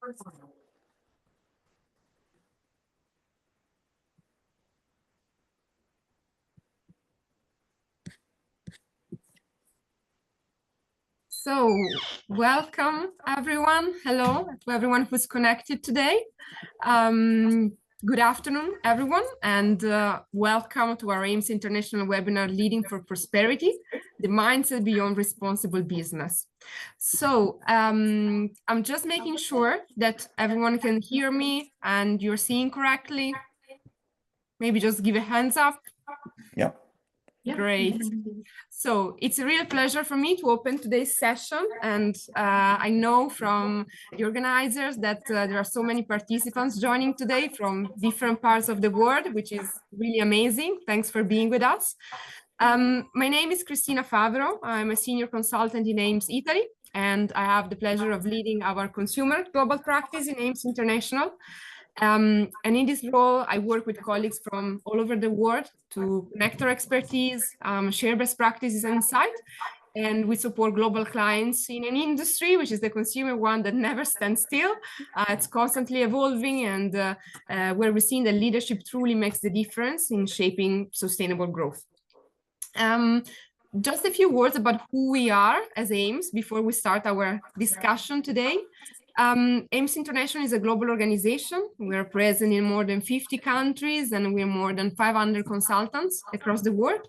So, welcome everyone. Hello to everyone who's connected today. Good afternoon, everyone, and welcome to our AIMS International webinar, Leading for Prosperity, the Mindset Beyond Responsible Business. So, I'm just making sure that everyone can hear me and you're seeing correctly. Maybe just give a hands up. Yeah. Great. So it's a real pleasure for me to open today's session. And I know from the organizers that there are so many participants joining today from different parts of the world, which is really amazing. Thanks for being with us. My name is Cristina Favero. I'm a senior consultant in AIMS Italy, and I have the pleasure of leading our consumer global practice in AIMS International. And in this role, I work with colleagues from all over the world to connect our expertise, share best practices and insight. And we support global clients in an industry, which is the consumer one that never stands still. It's constantly evolving, and where we're seeing that leadership truly makes the difference in shaping sustainable growth. Just a few words about who we are as AIMS before we start our discussion today. AIMS International is a global organization. We're present in more than 50 countries, and we're more than 500 consultants across the world.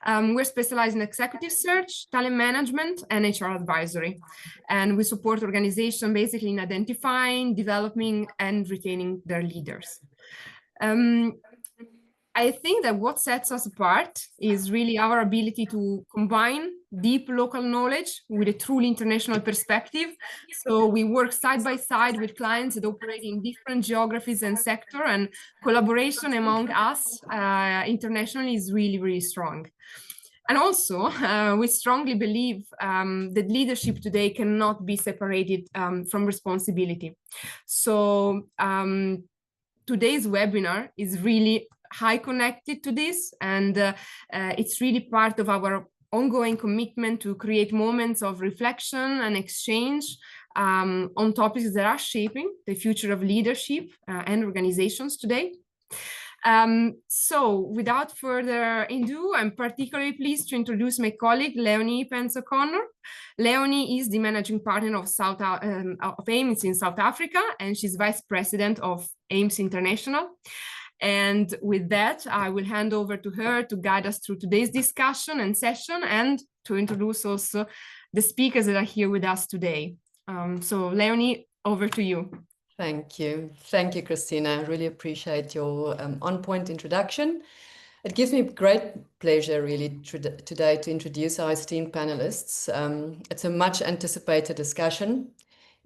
We're specialized in executive search, talent management, and HR advisory. And we support organizations basically in identifying, developing, and retaining their leaders. I think that what sets us apart is really our ability to combine deep local knowledge with a truly international perspective. So we work side by side with clients that operate in different geographies and sectors, and collaboration among us internationally is really, really strong. And also, we strongly believe that leadership today cannot be separated from responsibility. So today's webinar is really high connected to this, and it's really part of our ongoing commitment to create moments of reflection and exchange on topics that are shaping the future of leadership and organizations today. So without further ado, I'm particularly pleased to introduce my colleague, Leonie Pentz. Leonie is the managing partner of AIMS in South Africa, and she's vice president of AIMS International. And with that, I will hand over to her to guide us through today's discussion and session, and to introduce also the speakers that are here with us today. So Leonie, over to you. Thank you. Thank you, Cristina. I really appreciate your on-point introduction. It gives me great pleasure really today to introduce our esteemed panelists. It's a much anticipated discussion.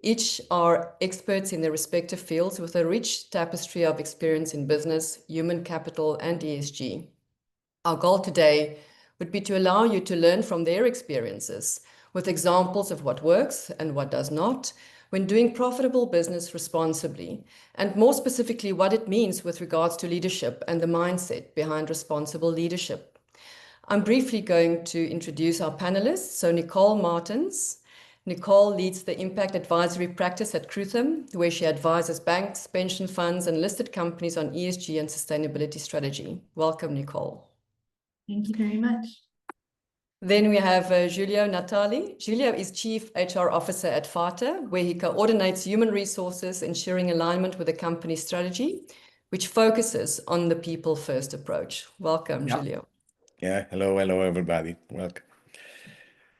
Each are experts in their respective fields with a rich tapestry of experience in business, human capital, and ESG. Our goal today would be to allow you to learn from their experiences with examples of what works and what does not when doing profitable business responsibly, and more specifically what it means with regards to leadership and the mindset behind responsible leadership. I'm briefly going to introduce our panelists. So Nicole Martens. Nicole leads the impact advisory practice at Krutham, where she advises banks, pension funds, and listed companies on ESG and sustainability strategy. Welcome, Nicole. Thank you very much. Then we have Giulio Natali. Giulio is Chief HR Officer at FATA, where he coordinates human resources, ensuring alignment with the company's strategy, which focuses on the people-first approach. Welcome, Giulio. Yeah, hello everybody. Welcome.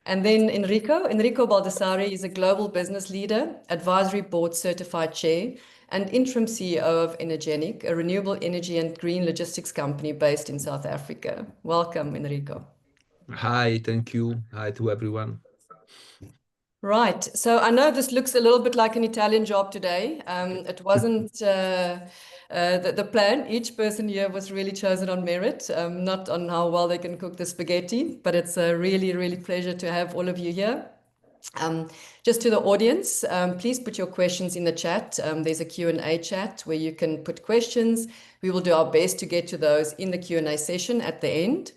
And then Enrico Baldassarri is a global business leader, advisory board certified chair, and interim CEO of Energenic, a renewable energy and green logistics company based in South Africa. Welcome, Enrico. Hi, thank you. Hi to everyone. Right, so I know this looks a little bit like an Italian job today. It wasn't the plan. Each person here was really chosen on merit, not on how well they can cook the spaghetti, but it's a really, really pleasure to have all of you here. Just to the audience, please put your questions in the chat. There's a Q&A chat where you can put questions. We will do our best to get to those in the Q&A session at the end.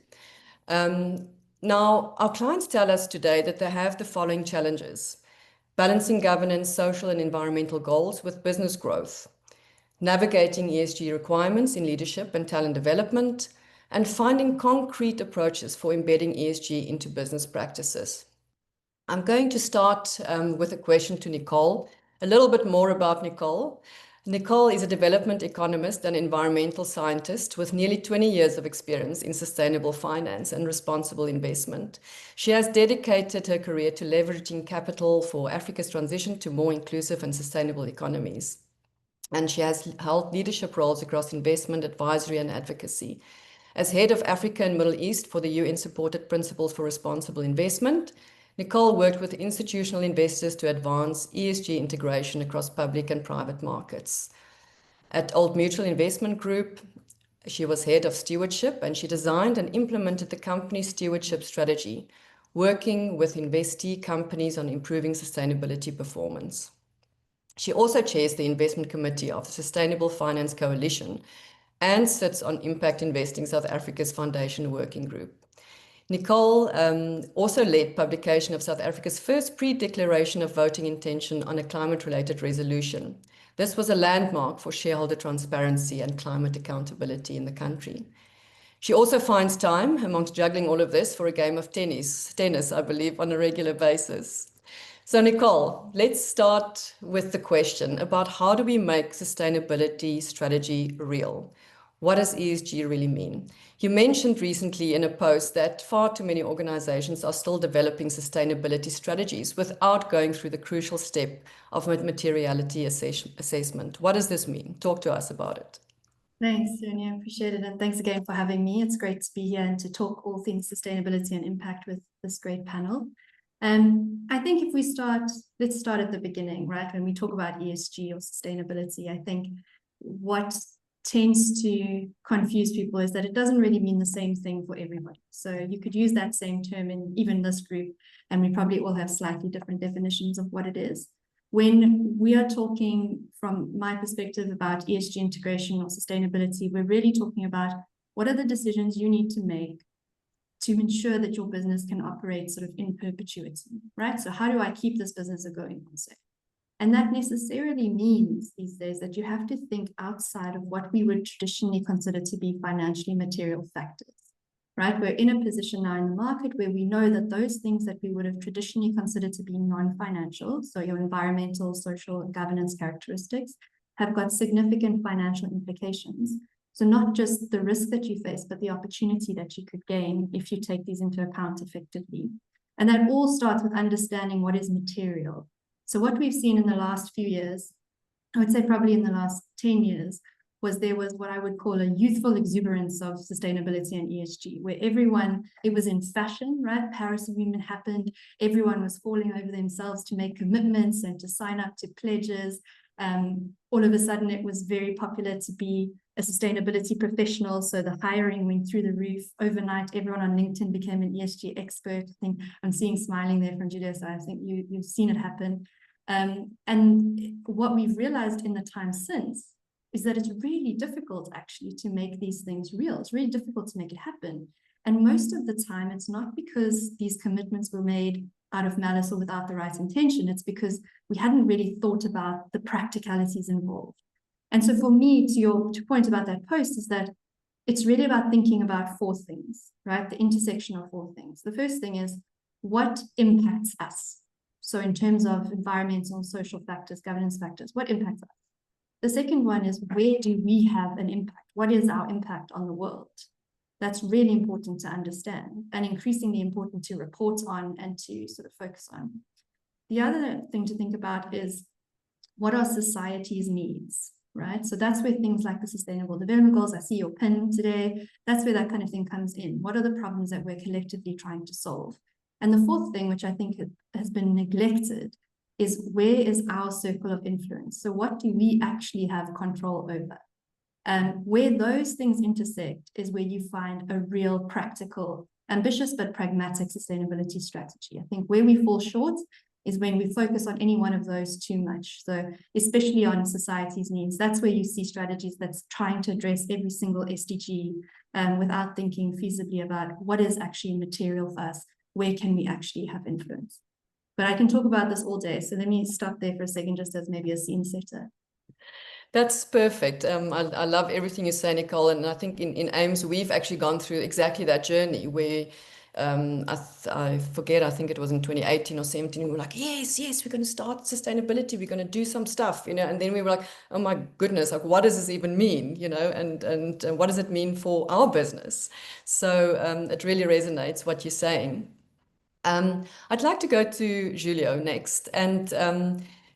Now, our clients tell us today that they have the following challenges. balancing governance, social and environmental goals with business growth, navigating ESG requirements in leadership and talent development, and finding concrete approaches for embedding ESG into business practices. I'm going to start with a question to Nicole. A little bit more about Nicole. Nicole is a development economist and environmental scientist with nearly 20 years of experience in sustainable finance and responsible investment. She has dedicated her career to leveraging capital for Africa's transition to more inclusive and sustainable economies. And she has held leadership roles across investment, advisory, and advocacy. As head of Africa and Middle East for the UN-supported Principles for Responsible Investment, Nicole worked with institutional investors to advance ESG integration across public and private markets. At Old Mutual Investment Group, she was head of stewardship, and she designed and implemented the company's stewardship strategy, working with investee companies on improving sustainability performance. She also chairs the investment committee of the Sustainable Finance Coalition and sits on Impact Investing South Africa's Foundation Working Group. Nicole also led publication of South Africa's first pre-declaration of voting intention on a climate-related resolution. This was a landmark for shareholder transparency and climate accountability in the country. She also finds time, amongst juggling all of this, for a game of tennis, I believe, on a regular basis. So Nicole, let's start with the question about how do we make sustainability strategy real? What does ESG really mean? You mentioned recently in a post that far too many organizations are still developing sustainability strategies without going through the crucial step of materiality assessment. What does this mean? Talk to us about it. Thanks, Leonie. I appreciate it. And thanks again for having me. It's great to be here and to talk all things sustainability and impact with this great panel. I think if we let's start at the beginning, right? When we talk about ESG or sustainability, I think what tends to confuse people is that it doesn't really mean the same thing for everybody. So you could use that same term in even this group, and we probably all have slightly different definitions of what it is. When we are talking from my perspective about ESG integration or sustainability, we're really talking about what are the decisions you need to make to ensure that your business can operate sort of in perpetuity, right? So how do I keep this business going on, say? And that necessarily means these days that you have to think outside of what we would traditionally consider to be financially material factors, right? We're in a position now in the market where we know that those things that we would have traditionally considered to be non-financial, so your environmental, social, and governance characteristics, have got significant financial implications. So not just the risk that you face, but the opportunity that you could gain if you take these into account effectively. And that all starts with understanding what is material. So what we've seen in the last few years, I would say probably in the last 10 years, there was what I would call a youthful exuberance of sustainability and ESG, where it was in fashion, right? Paris Agreement happened. Everyone was falling over themselves to make commitments and to sign up to pledges. All of a sudden, it was very popular to be a sustainability professional. So the hiring went through the roof. Overnight, everyone on LinkedIn became an ESG expert. I think I'm seeing smiling there from Giulio, so I think you've seen it happen. And what we've realized in the time since is that it's really difficult actually to make these things real. It's really difficult to make it happen. And most of the time, it's not because these commitments were made out of malice or without the right intention. It's because we hadn't really thought about the practicalities involved. And so for me, to your point about that post, is that it's really about thinking about four things, right? The intersection of four things. The first thing is what impacts us? So in terms of environmental, social factors, governance factors, what impacts us? The second one is where do we have an impact? What is our impact on the world? That's really important to understand and increasingly important to report on and to sort of focus on. The other thing to think about is what are society's needs, right? So that's where things like the Sustainable Development Goals, I see your pin today, that's where that kind of thing comes in. What are the problems that we're collectively trying to solve? And the fourth thing, which I think has been neglected, is where is our circle of influence? So what do we actually have control over? Where those things intersect is where you find a real practical, ambitious but pragmatic sustainability strategy. I think where we fall short is when we focus on any one of those too much. So especially on society's needs, that's where you see strategies that's trying to address every single SDG without thinking feasibly about what is actually material for us, where can we actually have influence. But I can talk about this all day. So let me stop there for a second, just as maybe a scene setter. That's perfect. I love everything you say, Nicole. And I think in AIMS, we've actually gone through exactly that journey where I forget, I think it was in 2018 or 17, we were like, yes, we're going to start sustainability. We're going to do some stuff, and then we were like, oh my goodness, like, what does this even mean, and what does it mean for our business? So it really resonates what you're saying. I'd like to go to Giulio next. And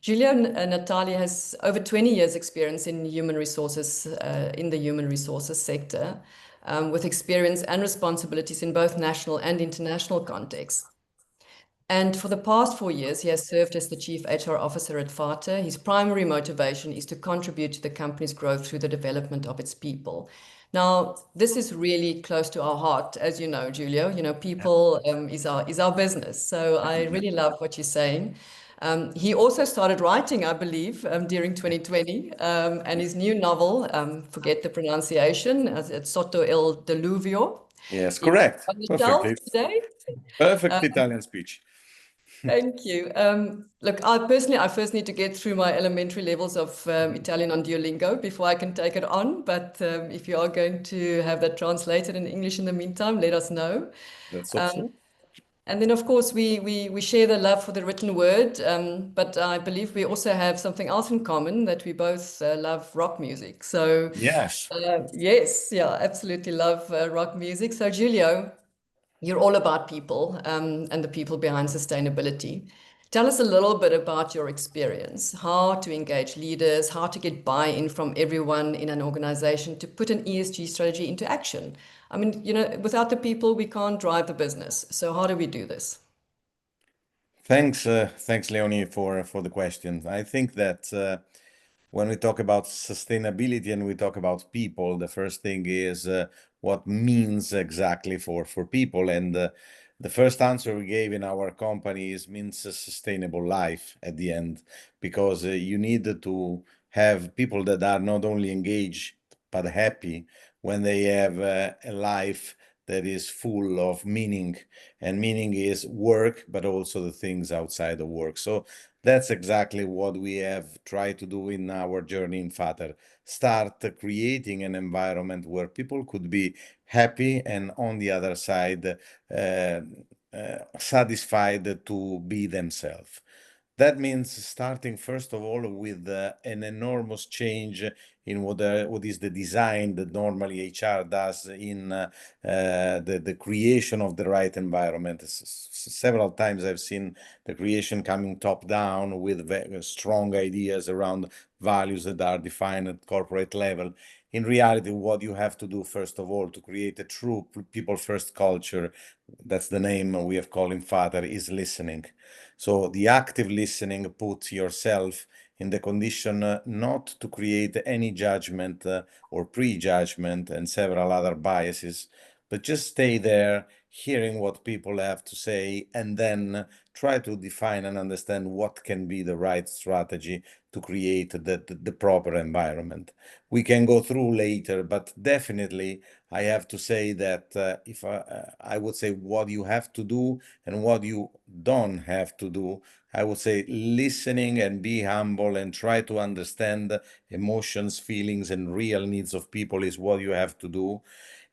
Giulio Natali has over 20 years experience in human resources, in the human resources sector, with experience and responsibilities in both national and international contexts. And for the past 4 years, he has served as the Chief HR Officer at Fata. His primary motivation is to contribute to the company's growth through the development of its people. Now, this is really close to our heart, as you know, Giulio. People is our business. So I really love what you're saying. He also started writing, I believe, during 2020, and his new novel, forget the pronunciation, it's Sotto il Diluvio. Yes, correct. On the shelf today. Perfect Italian speech. Thank you. Look, I first need to get through my elementary levels of Italian on Duolingo before I can take it on. But if you are going to have that translated in English in the meantime, let us know. That's awesome. And then, of course, we share the love for the written word. But I believe we also have something else in common, that we both love rock music. So Yes. Absolutely love rock music. So Giulio, you're all about people and the people behind sustainability. Tell us a little bit about your experience, how to engage leaders, how to get buy-in from everyone in an organization to put an ESG strategy into action. I mean, without the people, we can't drive the business. So how do we do this? Thanks, Leonie, for the question. I think that when we talk about sustainability and we talk about people, the first thing is what means exactly for people. And the first answer we gave in our company means a sustainable life at the end, because you need to have people that are not only engaged but happy when they have a life that is full of meaning, and meaning is work, but also the things outside of work. So that's exactly what we have tried to do in our journey in Fata. Start creating an environment where people could be happy and on the other side satisfied to be themselves. That means starting first of all with an enormous change in what is the design that normally HR does in the creation of the right environment. Several times I've seen the creation coming top down with very strong ideas around values that are defined at corporate level. In reality, what you have to do first of all to create a true people first culture, that's the name we have called in Fata, is listening. So the active listening puts yourself in the condition not to create any judgment or prejudgment and several other biases, but just stay there, hearing what people have to say, and then try to define and understand what can be the right strategy to create the proper environment. We can go through later, but definitely I have to say that if I would say what you have to do and what you don't have to do, I would say listening and be humble and try to understand emotions, feelings, and real needs of people is what you have to do.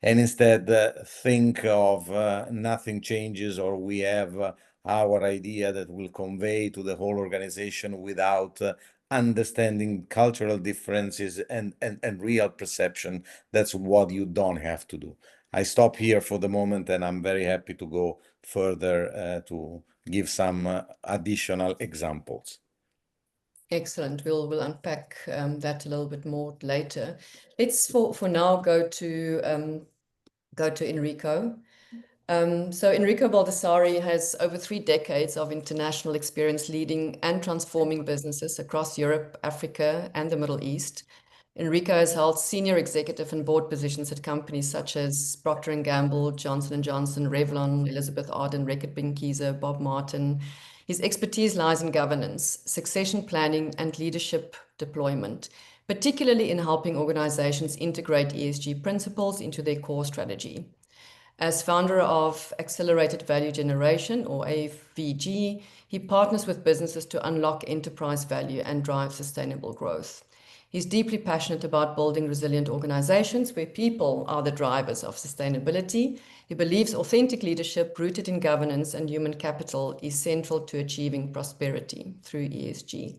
And instead think of nothing changes, or we have our idea that will convey to the whole organization without understanding cultural differences and real perception. That's what you don't have to do. I stop here for the moment, and I'm very happy to go further to give some additional examples. Excellent. We'll unpack that a little bit more later. Let's for now go to Enrico. So Enrico Baldassarri has over 3 decades of international experience leading and transforming businesses across Europe, Africa, and the Middle East. Enrico has held senior executive and board positions at companies such as Procter & Gamble, Johnson & Johnson, Revlon, Elizabeth Arden, Reckitt Benckiser, Bob Martin. His expertise lies in governance, succession planning, and leadership deployment, particularly in helping organizations integrate ESG principles into their core strategy. As founder of Accelerated Value Generation, or AVG, He partners with businesses to unlock enterprise value and drive sustainable growth. He's deeply passionate about building resilient organizations where people are the drivers of sustainability. He believes authentic leadership rooted in governance and human capital is central to achieving prosperity through ESG.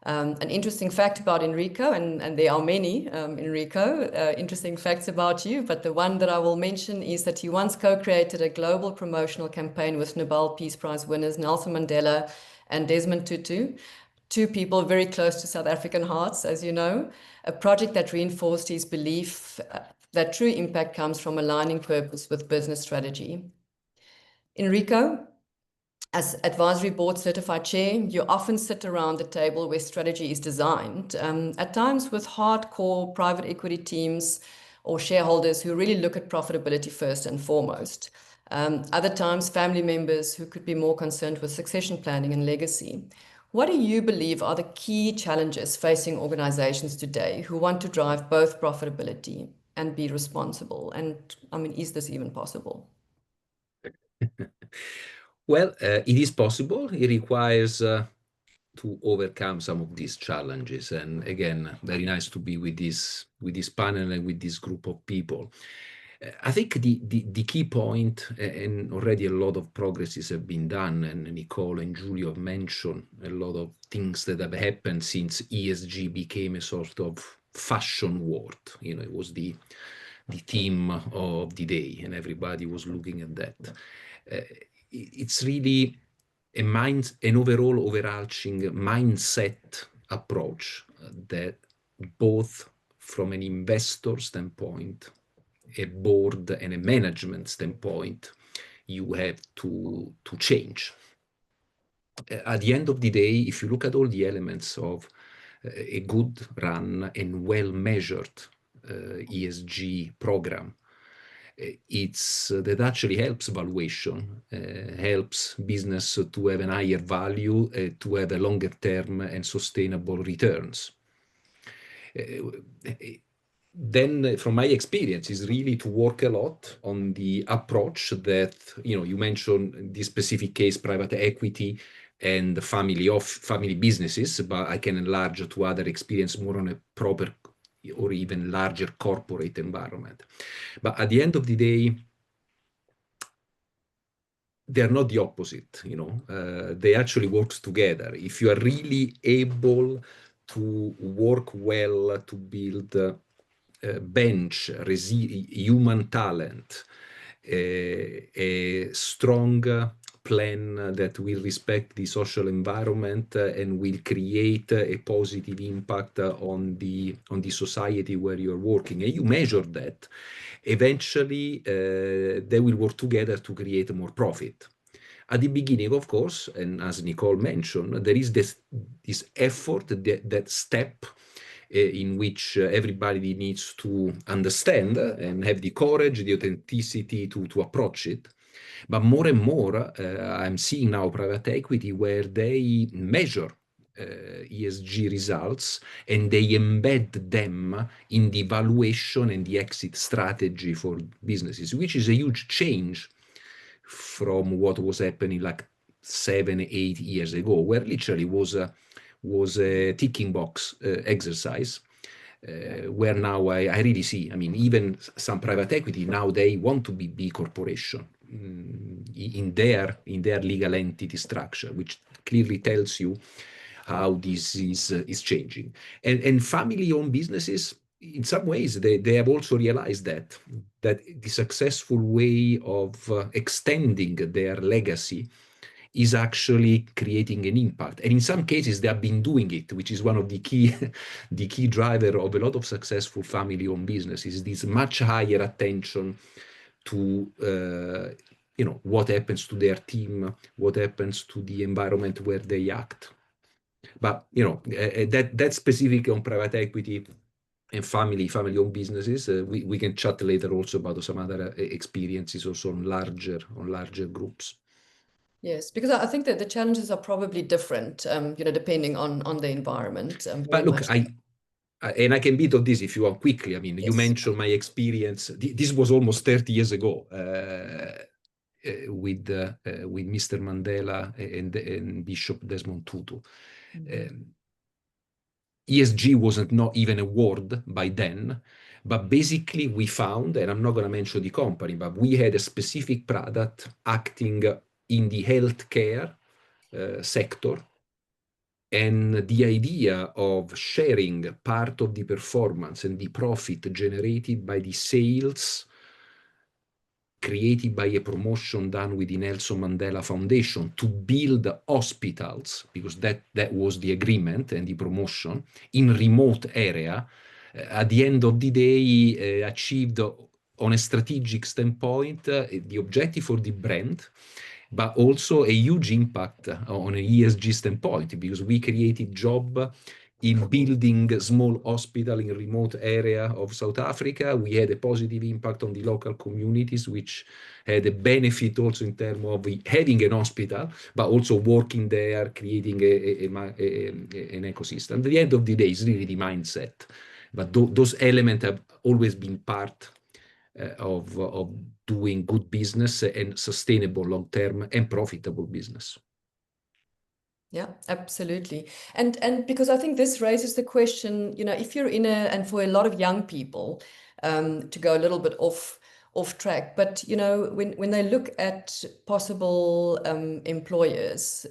An interesting fact about Enrico, and there are many, Enrico, interesting facts about you, but the one that I will mention is that he once co-created a global promotional campaign with Nobel Peace Prize winners Nelson Mandela and Desmond Tutu, two people very close to South African hearts, as you know, a project that reinforced his belief that true impact comes from aligning purpose with business strategy. Enrico, as advisory board certified chair, you often sit around the table where strategy is designed, at times with hardcore private equity teams or shareholders who really look at profitability first and foremost. Other times, family members who could be more concerned with succession planning and legacy. What do you believe are the key challenges facing organizations today who want to drive both profitability and be responsible? And I mean, is this even possible? Well, it is possible. It requires to overcome some of these challenges. And again, very nice to be with this panel and with this group of people. I think the key point, and already a lot of progresses have been done, and Nicole and Giulio have mentioned a lot of things that have happened since ESG became a sort of fashion word. You know, it was the theme of the day, and everybody was looking at that. It's really an overall overarching mindset approach that both from an investor standpoint, a board and a management standpoint, you have to change. At the end of the day, if you look at all the elements of a good run and well-measured ESG program, that actually helps valuation, helps business to have a higher value, to have a longer term and sustainable returns. Then from my experience is really to work a lot on the approach that, you know, you mentioned this specific case, private equity and family businesses, but I can enlarge to other experience more on a proper or even larger corporate environment. But at the end of the day, they're not the opposite, you know, they actually work together. If you are really able to work well to build bench, human talent, a strong plan that will respect the social environment and will create a positive impact on the society where you're working, and you measure that, eventually they will work together to create more profit. At the beginning, of course, and as Nicole mentioned, there is this effort, that step in which everybody needs to understand and have the courage, the authenticity to approach it. But more and more, I'm seeing now private equity where they measure ESG results and they embed them in the valuation and the exit strategy for businesses, which is a huge change from what was happening like 7-8 years ago, where literally was a ticking box exercise, where now I really see, I mean, even some private equity now, they want to be B corporation in their legal entity structure, which clearly tells you how this is changing. And family-owned businesses, in some ways, they have also realized that the successful way of extending their legacy is actually creating an impact. And in some cases, they have been doing it, which is one of the key driver of a lot of successful family-owned businesses, this much higher attention to you know, what happens to their team, what happens to the environment where they act. But you know, that specific on private equity and family-owned businesses, we can chat later also about some other experiences also on larger groups. Yes, because I think that the challenges are probably different, you know, depending on the environment. But look, I can beat on this if you want quickly. I mean, yes. You mentioned my experience. This was almost 30 years ago. with Mr. Mandela and Bishop Desmond Tutu. ESG wasn't not even a word by then, but basically we found, and I'm not going to mention the company, but we had a specific product acting in the healthcare sector, and the idea of sharing part of the performance and the profit generated by the sales created by a promotion done with the Nelson Mandela Foundation to build hospitals, because that was the agreement and the promotion, in remote area, at the end of the day achieved on a strategic standpoint the objective for the brand, but also a huge impact on an ESG standpoint, because we created job in building a small hospital in a remote area of South Africa. We had a positive impact on the local communities, which had a benefit also in terms of having an hospital, but also working there, creating an ecosystem. At the end of the day, it's really the mindset. But those elements have always been part of doing good business and sustainable long-term and profitable business. Yeah, absolutely. And because I think this raises the question, you know, if you're in and for a lot of young people, to go a little bit off track, but, you know, when they look at possible employers,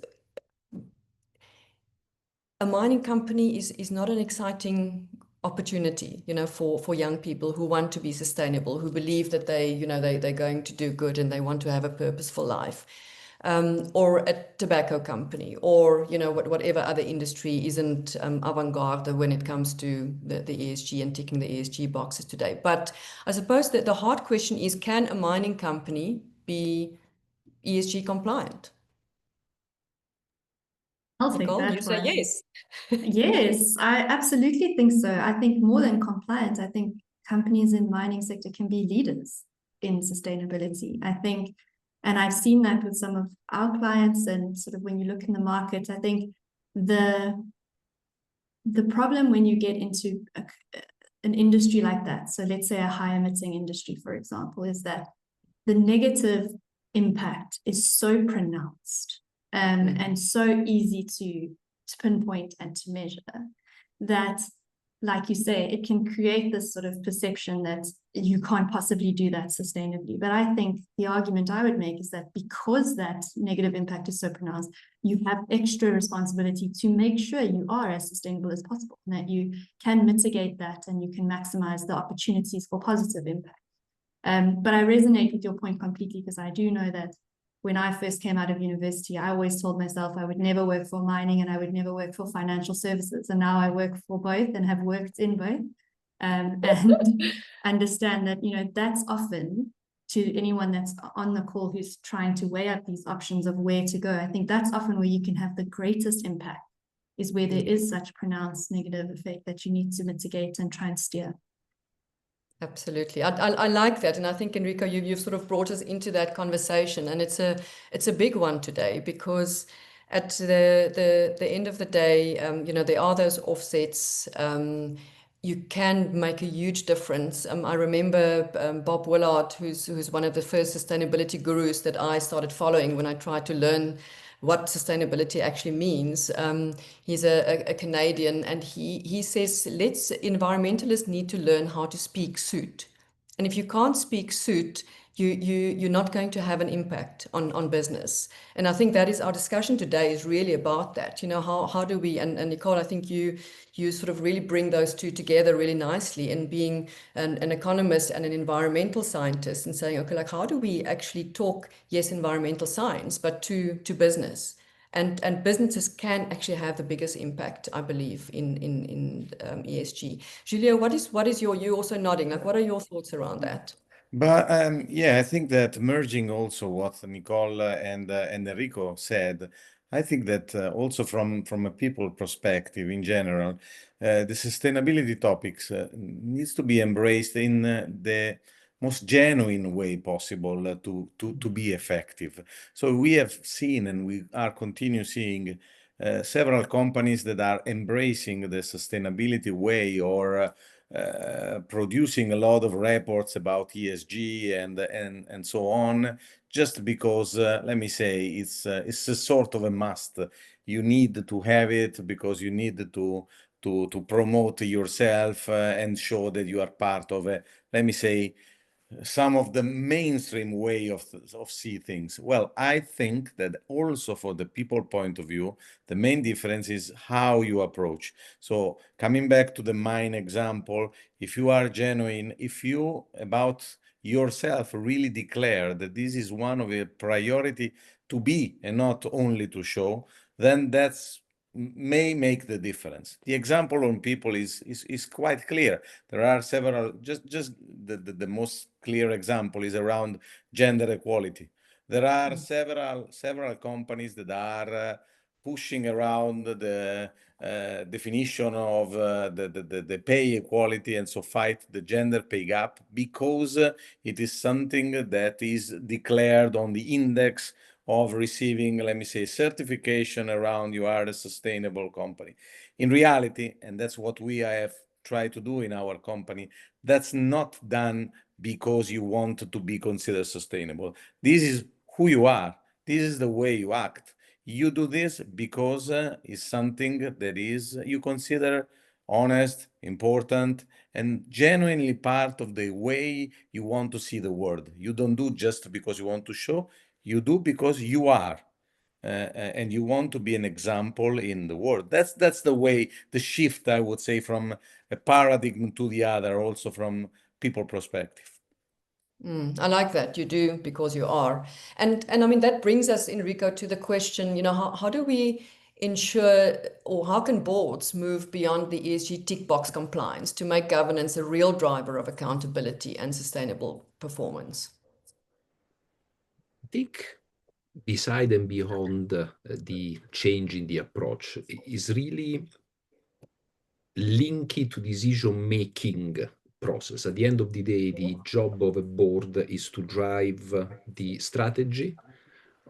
a mining company is not an exciting opportunity, you know, for young people who want to be sustainable, who believe that they're going to do good and they want to have a purposeful life. Or a tobacco company, or, you know, whatever other industry isn't avant-garde when it comes to the ESG and ticking the ESG boxes today. But I suppose that the hard question is, can a mining company be ESG compliant? I'll take Nicole, that you say one. yes. Yes, I absolutely think so. I think more than compliant, I think companies in mining sector can be leaders in sustainability. I think, and I've seen that with some of our clients, and sort of when you look in the market, I think the problem when you get into an industry like that, so let's say a high emitting industry, for example, is that the negative impact is so pronounced and so easy to pinpoint and to measure that, like you say, it can create this sort of perception that you can't possibly do that sustainably. But I think the argument I would make is that because that negative impact is so pronounced, you have extra responsibility to make sure you are as sustainable as possible, and that you can mitigate that and you can maximize the opportunities for positive impact. But I resonate with your point completely, because I do know that when I first came out of university, I always told myself I would never work for mining and I would never work for financial services. And now I work for both and have worked in both, and understand that, you know, that's often, to anyone that's on the call who's trying to weigh up these options of where to go, I think that's often where you can have the greatest impact, is where there is such pronounced negative effect that you need to mitigate and try and steer. Absolutely. I like that. And I think, Enrico, you've sort of brought us into that conversation. And it's a big one today, because at the end of the day, you know, there are those offsets. You can make a huge difference. I remember Bob Willard, who's one of the first sustainability gurus that I started following when I tried to learn what sustainability actually means. He's a Canadian, and he says, environmentalists need to learn how to speak suit. And if you can't speak suit, you're not going to have an impact on business. And I think that is our discussion today, is really about that. You know, how do we, and Nicole, I think you sort of really bring those two together really nicely, in being an economist and an environmental scientist, and saying, okay, like, how do we actually talk, yes, environmental science, but to business? And businesses can actually have the biggest impact, I believe, in ESG. Giulio, what is you also nodding, like, what are your thoughts around that? But yeah, I think that merging also what Nicole and Enrico said, I think that also from a people perspective in general, the sustainability topics needs to be embraced in the most genuine way possible to be effective. So we have seen, and we are continue seeing, several companies that are embracing the sustainability way, or producing a lot of reports about ESG and so on, just because, let me say, it's a sort of a must. You need to have it because you need to promote yourself and show that you are part of a, let me say, some of the mainstream way of see things. Well, I think that also for the people point of view, the main difference is how you approach. So coming back to the mine example, if you are genuine, if you about yourself really declare that this is one of a priority to be and not only to show, then that's may make the difference. The example on people is quite clear. There are several, just the most clear example is around gender equality. There are several companies that are pushing around the definition of the pay equality and so fight the gender pay gap because it is something that is declared on the index of receiving, let me say, certification around you are a sustainable company. In reality, and that's what we have tried to do in our company, that's not done because you want to be considered sustainable. This is who you are. This is the way you act. You do this because it's something that is you consider honest, important, and genuinely part of the way you want to see the world. You don't do just because you want to show. You do because you are, and you want to be an example in the world. That's the way, the shift, I would say, from a paradigm to the other, also from people perspective. I like that. You do because you are. And I mean, that brings us, Enrico, to the question, you know, how do we ensure, or how can boards move beyond the ESG tick box compliance to make governance a real driver of accountability and sustainable performance? I think beside and beyond the change in the approach is really linky to decision-making process. At the end of the day, the job of a board is to drive the strategy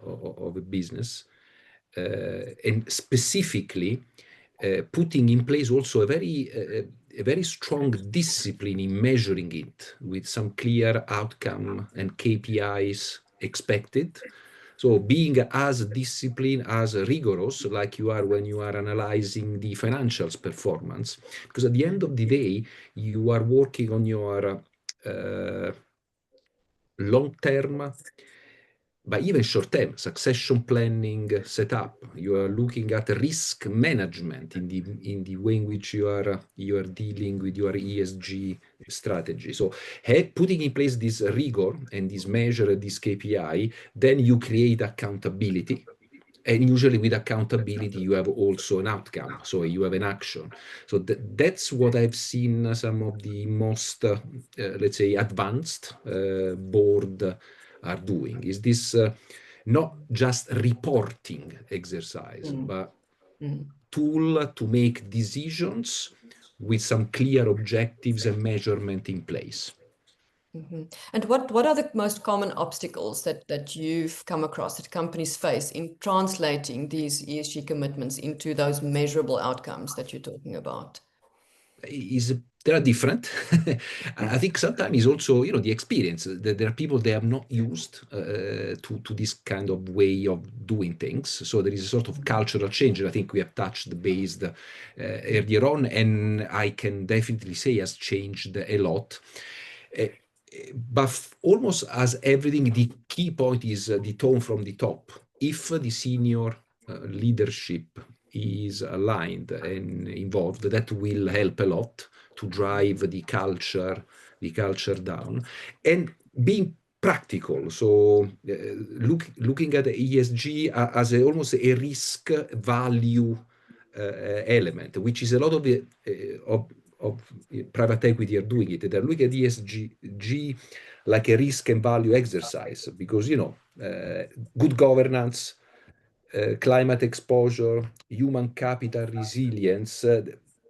of a business, and specifically putting in place also a very strong discipline in measuring it with some clear outcome and KPIs expected. So being as disciplined, as rigorous, like you are when you are analyzing the financials performance, because at the end of the day, you are working on your long-term, but even short-term succession planning setup. You are looking at risk management in the way in which you are dealing with your ESG strategy. So putting in place this rigor and this measure, this KPI, then you create accountability. And usually with accountability, you have also an outcome. So you have an action. So that's what I've seen some of the most, let's say, advanced board are doing. Is this not just reporting exercise, but tool to make decisions with some clear objectives and measurement in place. And what are the most common obstacles that you've come across that companies face in translating these ESG commitments into those measurable outcomes that you're talking about? They are different. I think sometimes is also, you know, the experience. There are people they have not used to this kind of way of doing things. So there is a sort of cultural change. And I think we have touched base earlier on, and I can definitely say has changed a lot. But almost as everything, the key point is the tone from the top. If the senior leadership is aligned and involved, that will help a lot to drive the culture down. And being practical, so looking at the ESG as almost a risk value element, which is a lot of private equity are doing it. They're looking at ESG like a risk and value exercise because, you know, good governance, climate exposure, human capital resilience,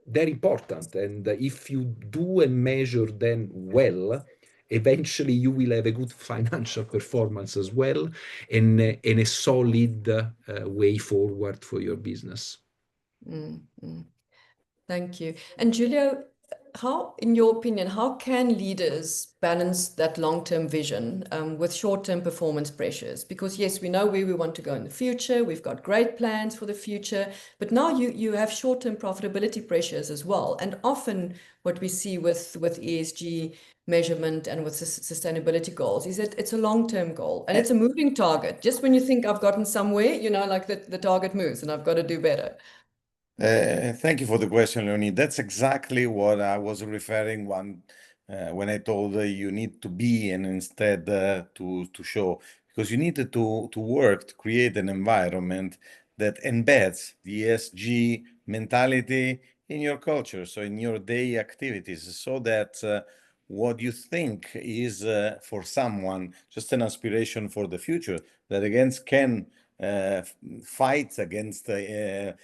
they're important. And if you do and measure them well, eventually you will have a good financial performance as well and a solid way forward for your business. Thank you. And Giulio, how, in your opinion, how can leaders balance that long-term vision with short-term performance pressures? Because yes, we know where we want to go in the future. We've got great plans for the future, but now you have short-term profitability pressures as well. And often what we see with ESG measurement and with sustainability goals is that it's a long-term goal and it's a moving target. Just when you think I've gotten somewhere, you know, like the target moves and I've got to do better. Thank you for the question, Leonie. That's exactly what I was referring when I told you need to be and instead to show, because you need to work to create an environment that embeds the ESG mentality in your culture, so in your daily activities, so that what you think is for someone just an aspiration for the future that again can fight against the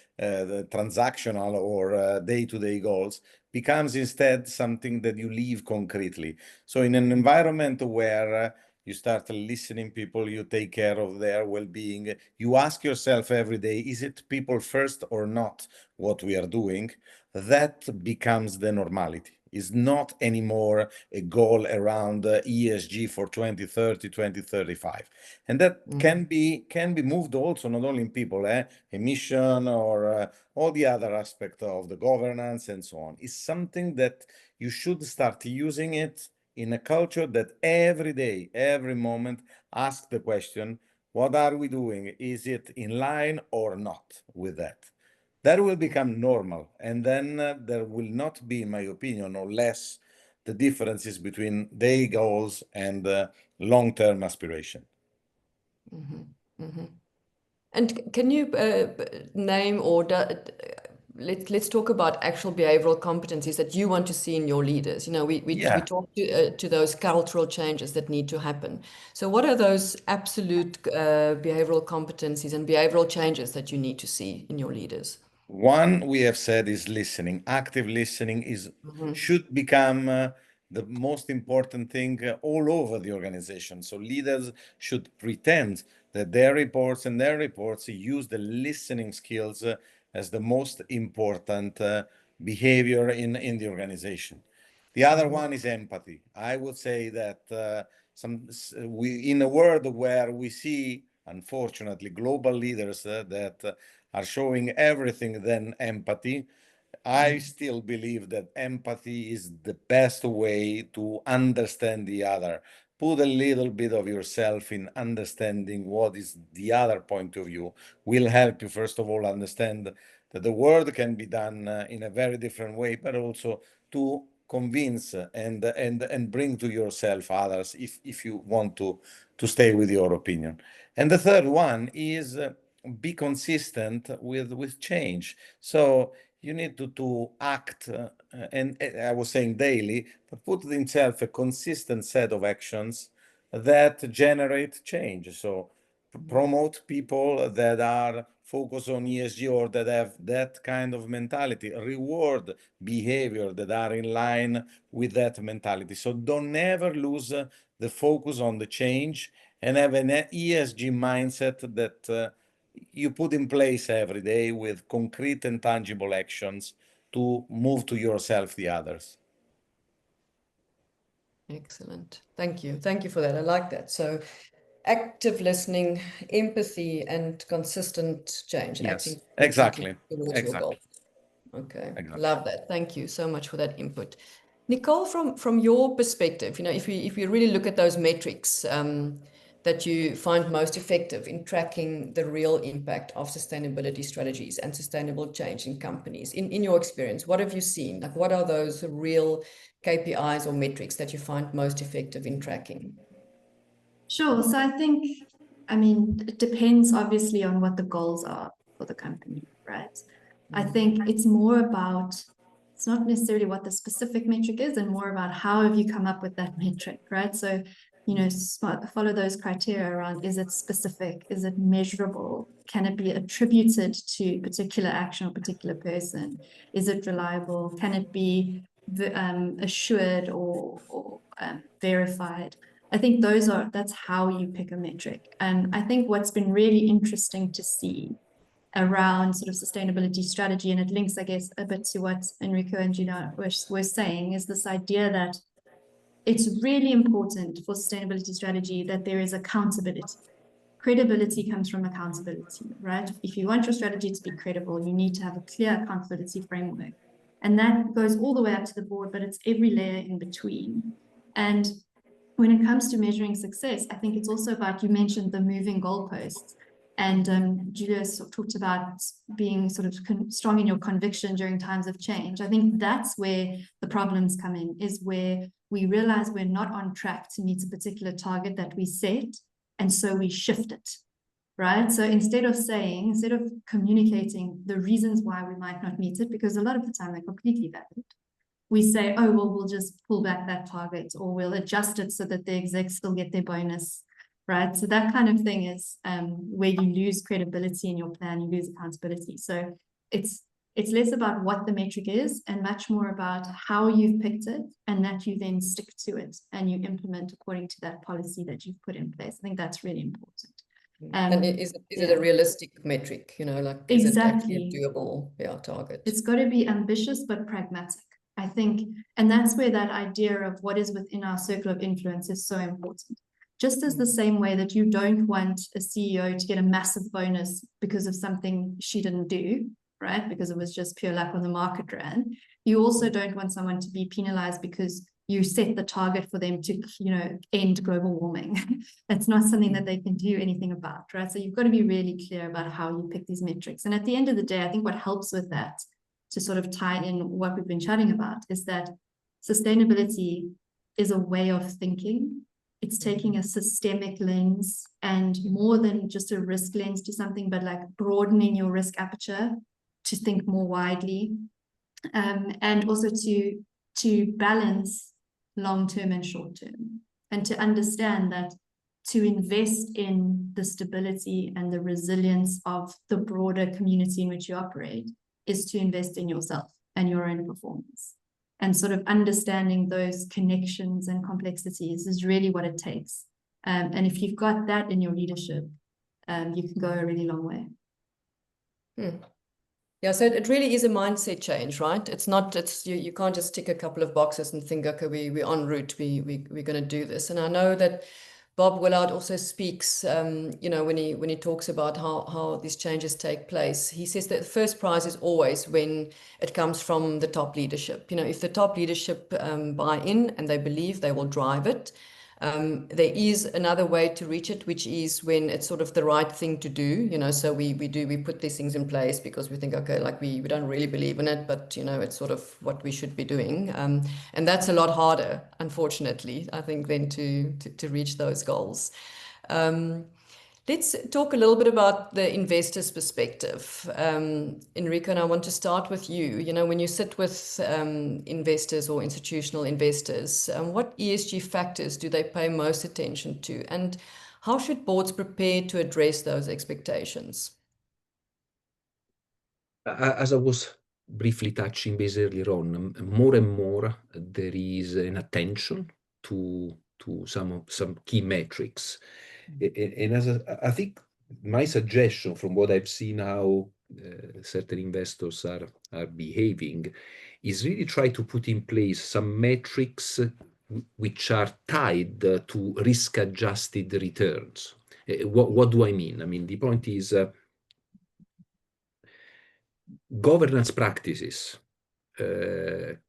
transactional or day-to-day goals becomes instead something that you live concretely. So in an environment where you start listening people, you take care of their well-being, you ask yourself every day, is it people first or not what we are doing? That becomes the normality. Is not anymore a goal around ESG for 2030, 2035. And that can be moved also not only in people, emission or all the other aspects of the governance and so on. It's something that you should start using it in a culture that every day, every moment, ask the question, what are we doing? Is it in line or not with that? That will become normal. And then there will not be, in my opinion, or less, the differences between day goals and long-term aspiration. Mm-hmm. Mm-hmm. And can you name or let's talk about actual behavioral competencies that you want to see in your leaders. You know, we talk to those cultural changes that need to happen. So what are those absolute behavioral competencies and behavioral changes that you need to see in your leaders? One we have said is listening. Active listening should become the most important thing all over the organization. So leaders should pretend that their reports use the listening skills as the most important behavior in the organization. The other one is empathy. I would say that in a world where we see, unfortunately, global leaders that are showing everything than empathy, I still believe that empathy is the best way to understand the other. Put a little bit of yourself in understanding what is the other point of view will help you, first of all, understand that the world can be done in a very different way, but also to convince and bring to yourself others if you want to stay with your opinion. And the third one is be consistent with change. So you need to act, and I was saying daily, but put in itself a consistent set of actions that generate change. So promote people that are focused on ESG or that have that kind of mentality, reward behavior that are in line with that mentality. So don't ever lose the focus on the change and have an ESG mindset that you put in place every day with concrete and tangible actions to move to yourself the others. Excellent. Thank you. Thank you for that. I like that. So active listening, empathy, and consistent change. Yes, exactly. Your goal. Okay, exactly. Love that. Thank you so much for that input. Nicole, from your perspective, you know, if we really look at those metrics that you find most effective in tracking the real impact of sustainability strategies and sustainable change in companies, in your experience, what have you seen? Like, what are those real KPIs or metrics that you find most effective in tracking? Sure. So I think, I mean, it depends obviously on what the goals are for the company, right? I think it's more about, it's not necessarily what the specific metric is and more about how have you come up with that metric, right? So, you know, follow those criteria around, is it specific? Is it measurable? Can it be attributed to particular action or particular person? Is it reliable? Can it be assured or verified? I think that's how you pick a metric. And I think what's been really interesting to see around sort of sustainability strategy. And it links, I guess, a bit to what Enrico and Giulio were saying, is this idea that it's really important for sustainability strategy that there is accountability. Credibility comes from accountability, right? If you want your strategy to be credible, you need to have a clear accountability framework. And that goes all the way up to the board, but it's every layer in between. And when it comes to measuring success, I think it's also about, you mentioned the moving goalposts. And Giulio talked about being sort of strong in your conviction during times of change. I think that's where the problems come in, is where we realize we're not on track to meet a particular target that we set, and so we shift it, right? So instead of communicating the reasons why we might not meet it, because a lot of the time they're completely valid, we say, oh, well, we'll just pull back that target, or we'll adjust it so that the execs still get their bonus, right? So that kind of thing is where you lose credibility in your plan, you lose accountability. So it's less about what the metric is and much more about how you've picked it, and that you then stick to it and you implement according to that policy that you've put in place. I think that's really important. And is it a realistic metric, like is it actually a doable target? It's got to be ambitious but pragmatic, I think. And that's where that idea of what is within our circle of influence is so important. Just as the same way that you don't want a CEO to get a massive bonus because of something she didn't do, right? Because it was just pure luck on the market ran. You also don't want someone to be penalized because you set the target for them to, end global warming. That's not something that they can do anything about, right? So you've got to be really clear about how you pick these metrics. And at the end of the day, I think what helps with that, to sort of tie in what we've been chatting about, is that sustainability is a way of thinking. It's taking a systemic lens, and more than just a risk lens to something, but like broadening your risk aperture to think more widely, and also to balance long-term and short-term, and to understand that to invest in the stability and the resilience of the broader community in which you operate is to invest in yourself and your own performance. And sort of understanding those connections and complexities is really what it takes. And if you've got that in your leadership, you can go a really long way. Yeah, so it really is a mindset change, right? You can't just tick a couple of boxes and think, okay, we're en route, we're going to do this. And I know that Bob Willard also speaks, when he talks about how these changes take place. He says that the first prize is always when it comes from the top leadership. If the top leadership buy in and they believe, they will drive it. There is another way to reach it, which is when it's sort of the right thing to do, so we put these things in place because we think, okay, like we don't really believe in it, but it's sort of what we should be doing. And that's a lot harder, unfortunately, I think, than to reach those goals. Let's talk a little bit about the investor's perspective. Enrico, and I want to start with you. When you sit with investors or institutional investors, what ESG factors do they pay most attention to? And how should boards prepare to address those expectations? As I was briefly touching base earlier on, more and more there is an attention to some key metrics. And I think my suggestion from what I've seen how certain investors are behaving is really try to put in place some metrics which are tied to risk-adjusted returns. What do I mean? I mean, the point is governance practices,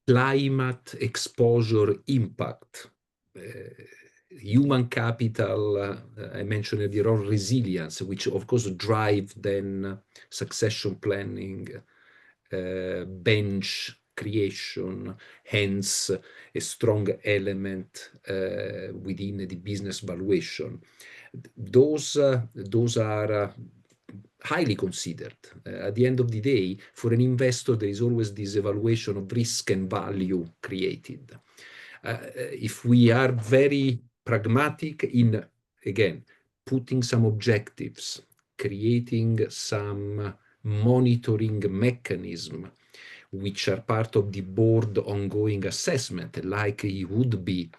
climate exposure impact, human capital, I mentioned earlier on, resilience, which of course drive then succession planning, bench creation, hence a strong element within the business valuation. Those are highly considered. At the end of the day, for an investor, there is always this evaluation of risk and value created. If we are very pragmatic in, again, putting some objectives, creating some monitoring mechanism, which are part of the board ongoing assessment, like it would be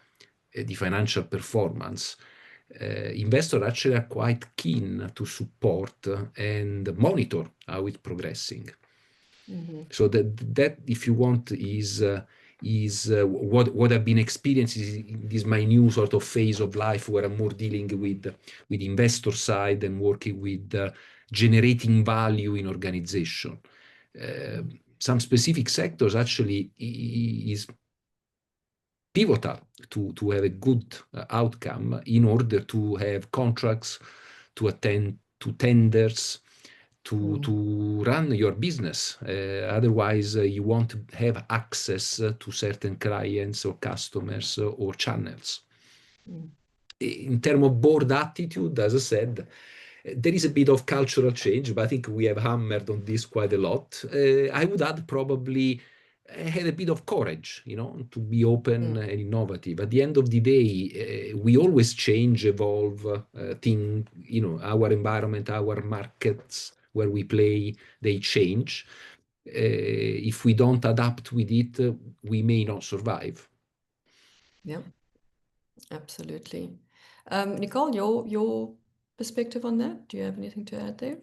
the financial performance, investors actually are quite keen to support and monitor how it's progressing. So that if you want is what I've been experiencing in this my new sort of phase of life where I'm more dealing with investor side and working with generating value in organization. Some specific sectors actually is pivotal to have a good outcome in order to have contracts, to attend to tenders, to run your business. Otherwise, you won't have access to certain clients or customers or channels. In terms of board attitude, as I said, there is a bit of cultural change, but I think we have hammered on this quite a lot. I would add probably had a bit of courage, to be open and innovative. At the end of the day, we always change, evolve, think, our environment, our markets where we play, they change. If we don't adapt with it, we may not survive. Yeah, absolutely. Nicole, your perspective on that? Do you have anything to add there?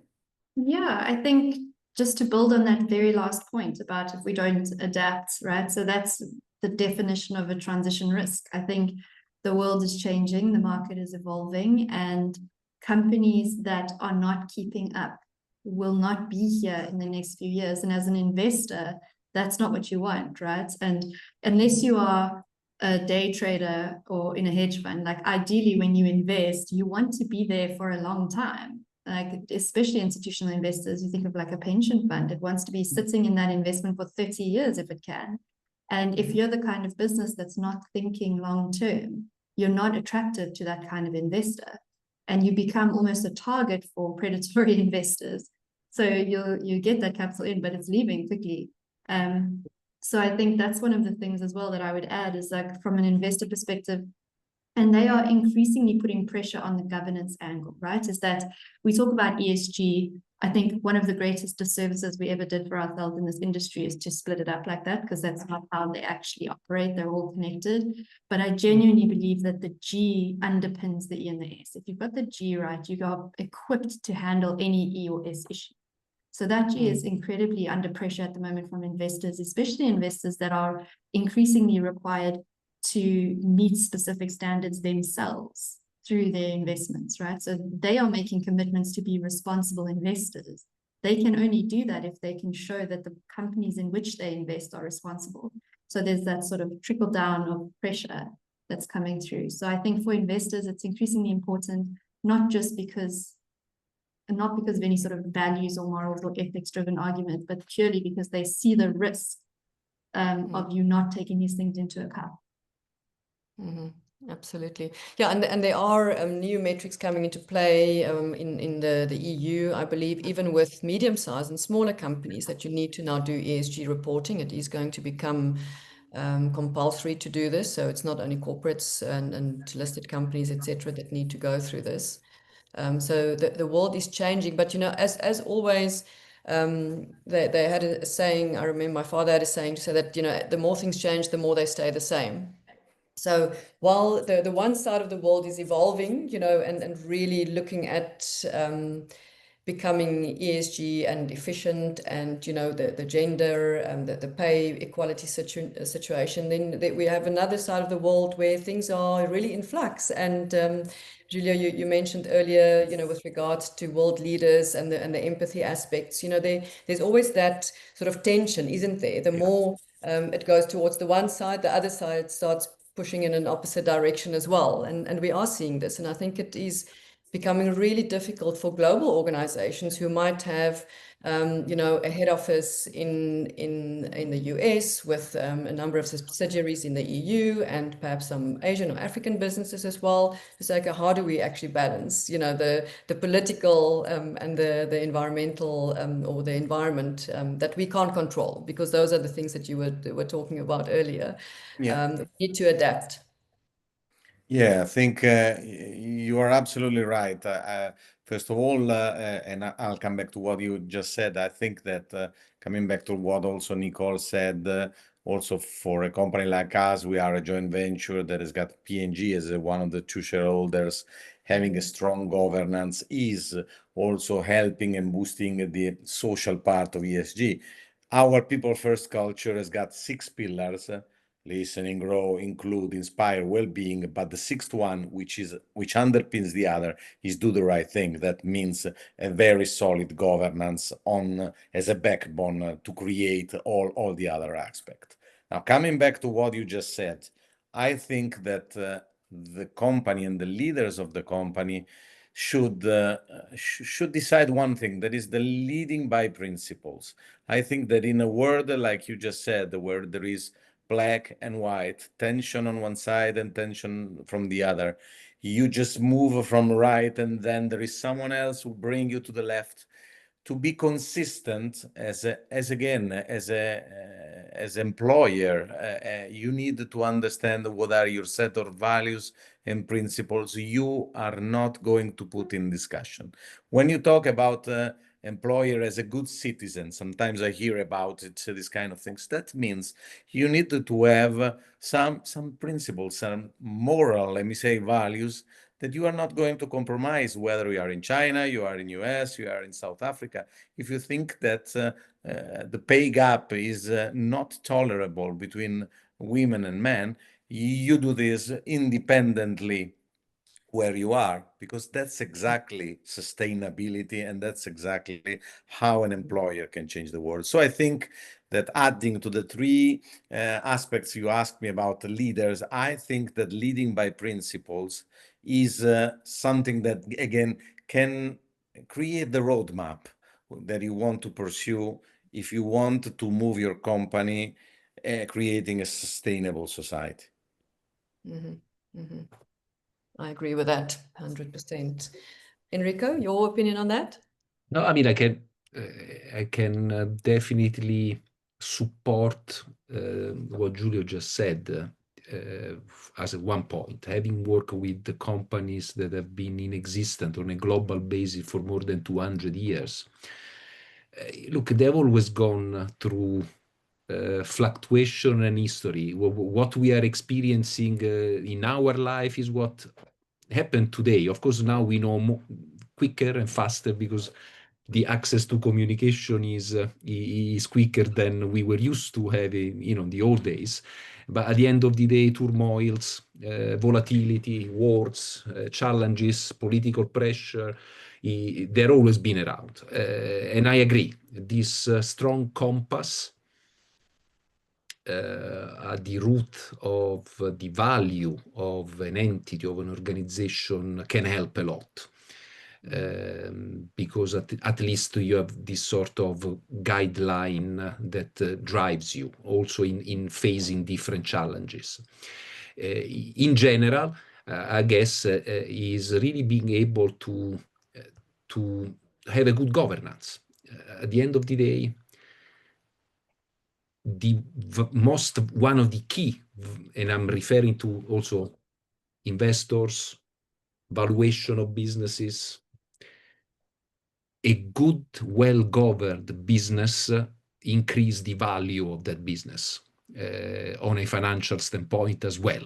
Yeah, I think just to build on that very last point about if we don't adapt, right? So that's the definition of a transition risk. I think the world is changing, the market is evolving, and companies that are not keeping up will not be here in the next few years. And as an investor, that's not what you want, right? And unless you are a day trader or in a hedge fund, like ideally when you invest, you want to be there for a long time. Like especially institutional investors, you think of like a pension fund, it wants to be sitting in that investment for 30 years if it can. And if you're the kind of business that's not thinking long term, you're not attractive to that kind of investor, and you become almost a target for predatory investors. So you get that capital in, but it's leaving quickly. So I think that's one of the things as well that I would add is like from an investor perspective, and they are increasingly putting pressure on the governance angle, right? Is that we talk about ESG. I think one of the greatest disservices we ever did for ourselves in this industry is to split it up like that, because that's not how they actually operate. They're all connected. But I genuinely believe that the G underpins the E and the S. If you've got the G right, you are equipped to handle any E or S issue. So that G is incredibly under pressure at the moment from investors, especially investors that are increasingly required to meet specific standards themselves through their investments, right? So they are making commitments to be responsible investors. They can only do that if they can show that the companies in which they invest are responsible. So there's that sort of trickle down of pressure that's coming through. So I think for investors, it's increasingly important, not because of any sort of values or morals or ethics driven argument, but purely because they see the risk of you not taking these things into account. Absolutely. Yeah, and there are new metrics coming into play in the EU, I believe, even with medium-sized and smaller companies that you need to now do ESG reporting. It is going to become compulsory to do this. So it's not only corporates and listed companies, etc., that need to go through this. So the world is changing, but as always, they had a saying. I remember my father had a saying to say that the more things change, the more they stay the same. So while the one side of the world is evolving, and really looking at becoming ESG and efficient, and the gender and the pay equality situation, then we have another side of the world where things are really in flux. And Giulio, you mentioned earlier, with regards to world leaders and the empathy aspects, there's always that sort of tension, isn't there? The more it goes towards the one side, the other side starts pushing in an opposite direction as well. And we are seeing this. And I think it is becoming really difficult for global organizations who might have, a head office in the US with a number of subsidiaries in the EU and perhaps some Asian or African businesses as well. It's like, how do we actually balance, the political and the environmental or the environment that we can't control, because those are the things that you were talking about earlier. Yeah. We need to adapt. Yeah, I think you are absolutely right. First of all, and I'll come back to what you just said. I think that coming back to what also Nicole said, Also, for a company like us, we are a joint venture that has got P&G as one of the two shareholders. Having a strong governance is also helping and boosting the social part of ESG. Our people first culture has got 6 pillars: listening, grow, include, inspire, well-being. But the sixth one, which underpins the other, is do the right thing. That means a very solid governance on as a backbone to create all the other aspects. Now, coming back to what you just said, I think that the company and the leaders of the company should decide one thing, that is the leading by principles. I think that in a world like you just said, where there is black and white, tension on one side and tension from the other, you just move from right and then there is someone else who bring you to the left. To be consistent as employer, you need to understand what are your set of values and principles you are not going to put in discussion. When you talk about employer as a good citizen, sometimes I hear about it, these kind of things. That means you need to have some principles, some moral, let me say, values that you are not going to compromise, whether you are in China, you are in US, you are in South Africa. If you think that the pay gap is not tolerable between women and men, you do this independently where you are, because that's exactly sustainability and that's exactly how an employer can change the world. So I think that adding to the three aspects you asked me about the leaders, I think that leading by principles is something that, again, can create the roadmap that you want to pursue if you want to move your company, creating a sustainable society. Mm-hmm. Mm-hmm. I agree with that 100%. Enrico, your opinion on that? No, I mean, I can definitely support what Giulio just said as one point. Having worked with the companies that have been in existence on a global basis for more than 200 years, look, they've always gone through fluctuation and history. What we are experiencing in our life is what happened today. Of course, now we know quicker and faster because the access to communication is quicker than we were used to having, in the old days. But at the end of the day, turmoils, volatility, wars, challenges, political pressure, they're always been around. And I agree, this strong compass at the root of the value of an entity, of an organization, can help a lot. Because at least you have this sort of guideline that drives you also in facing different challenges. In general, I guess is really being able to have a good governance. At the end of the day, one of the key, and I'm referring to also investors, valuation of businesses, a good, well-governed business increase the value of that business on a financial standpoint as well.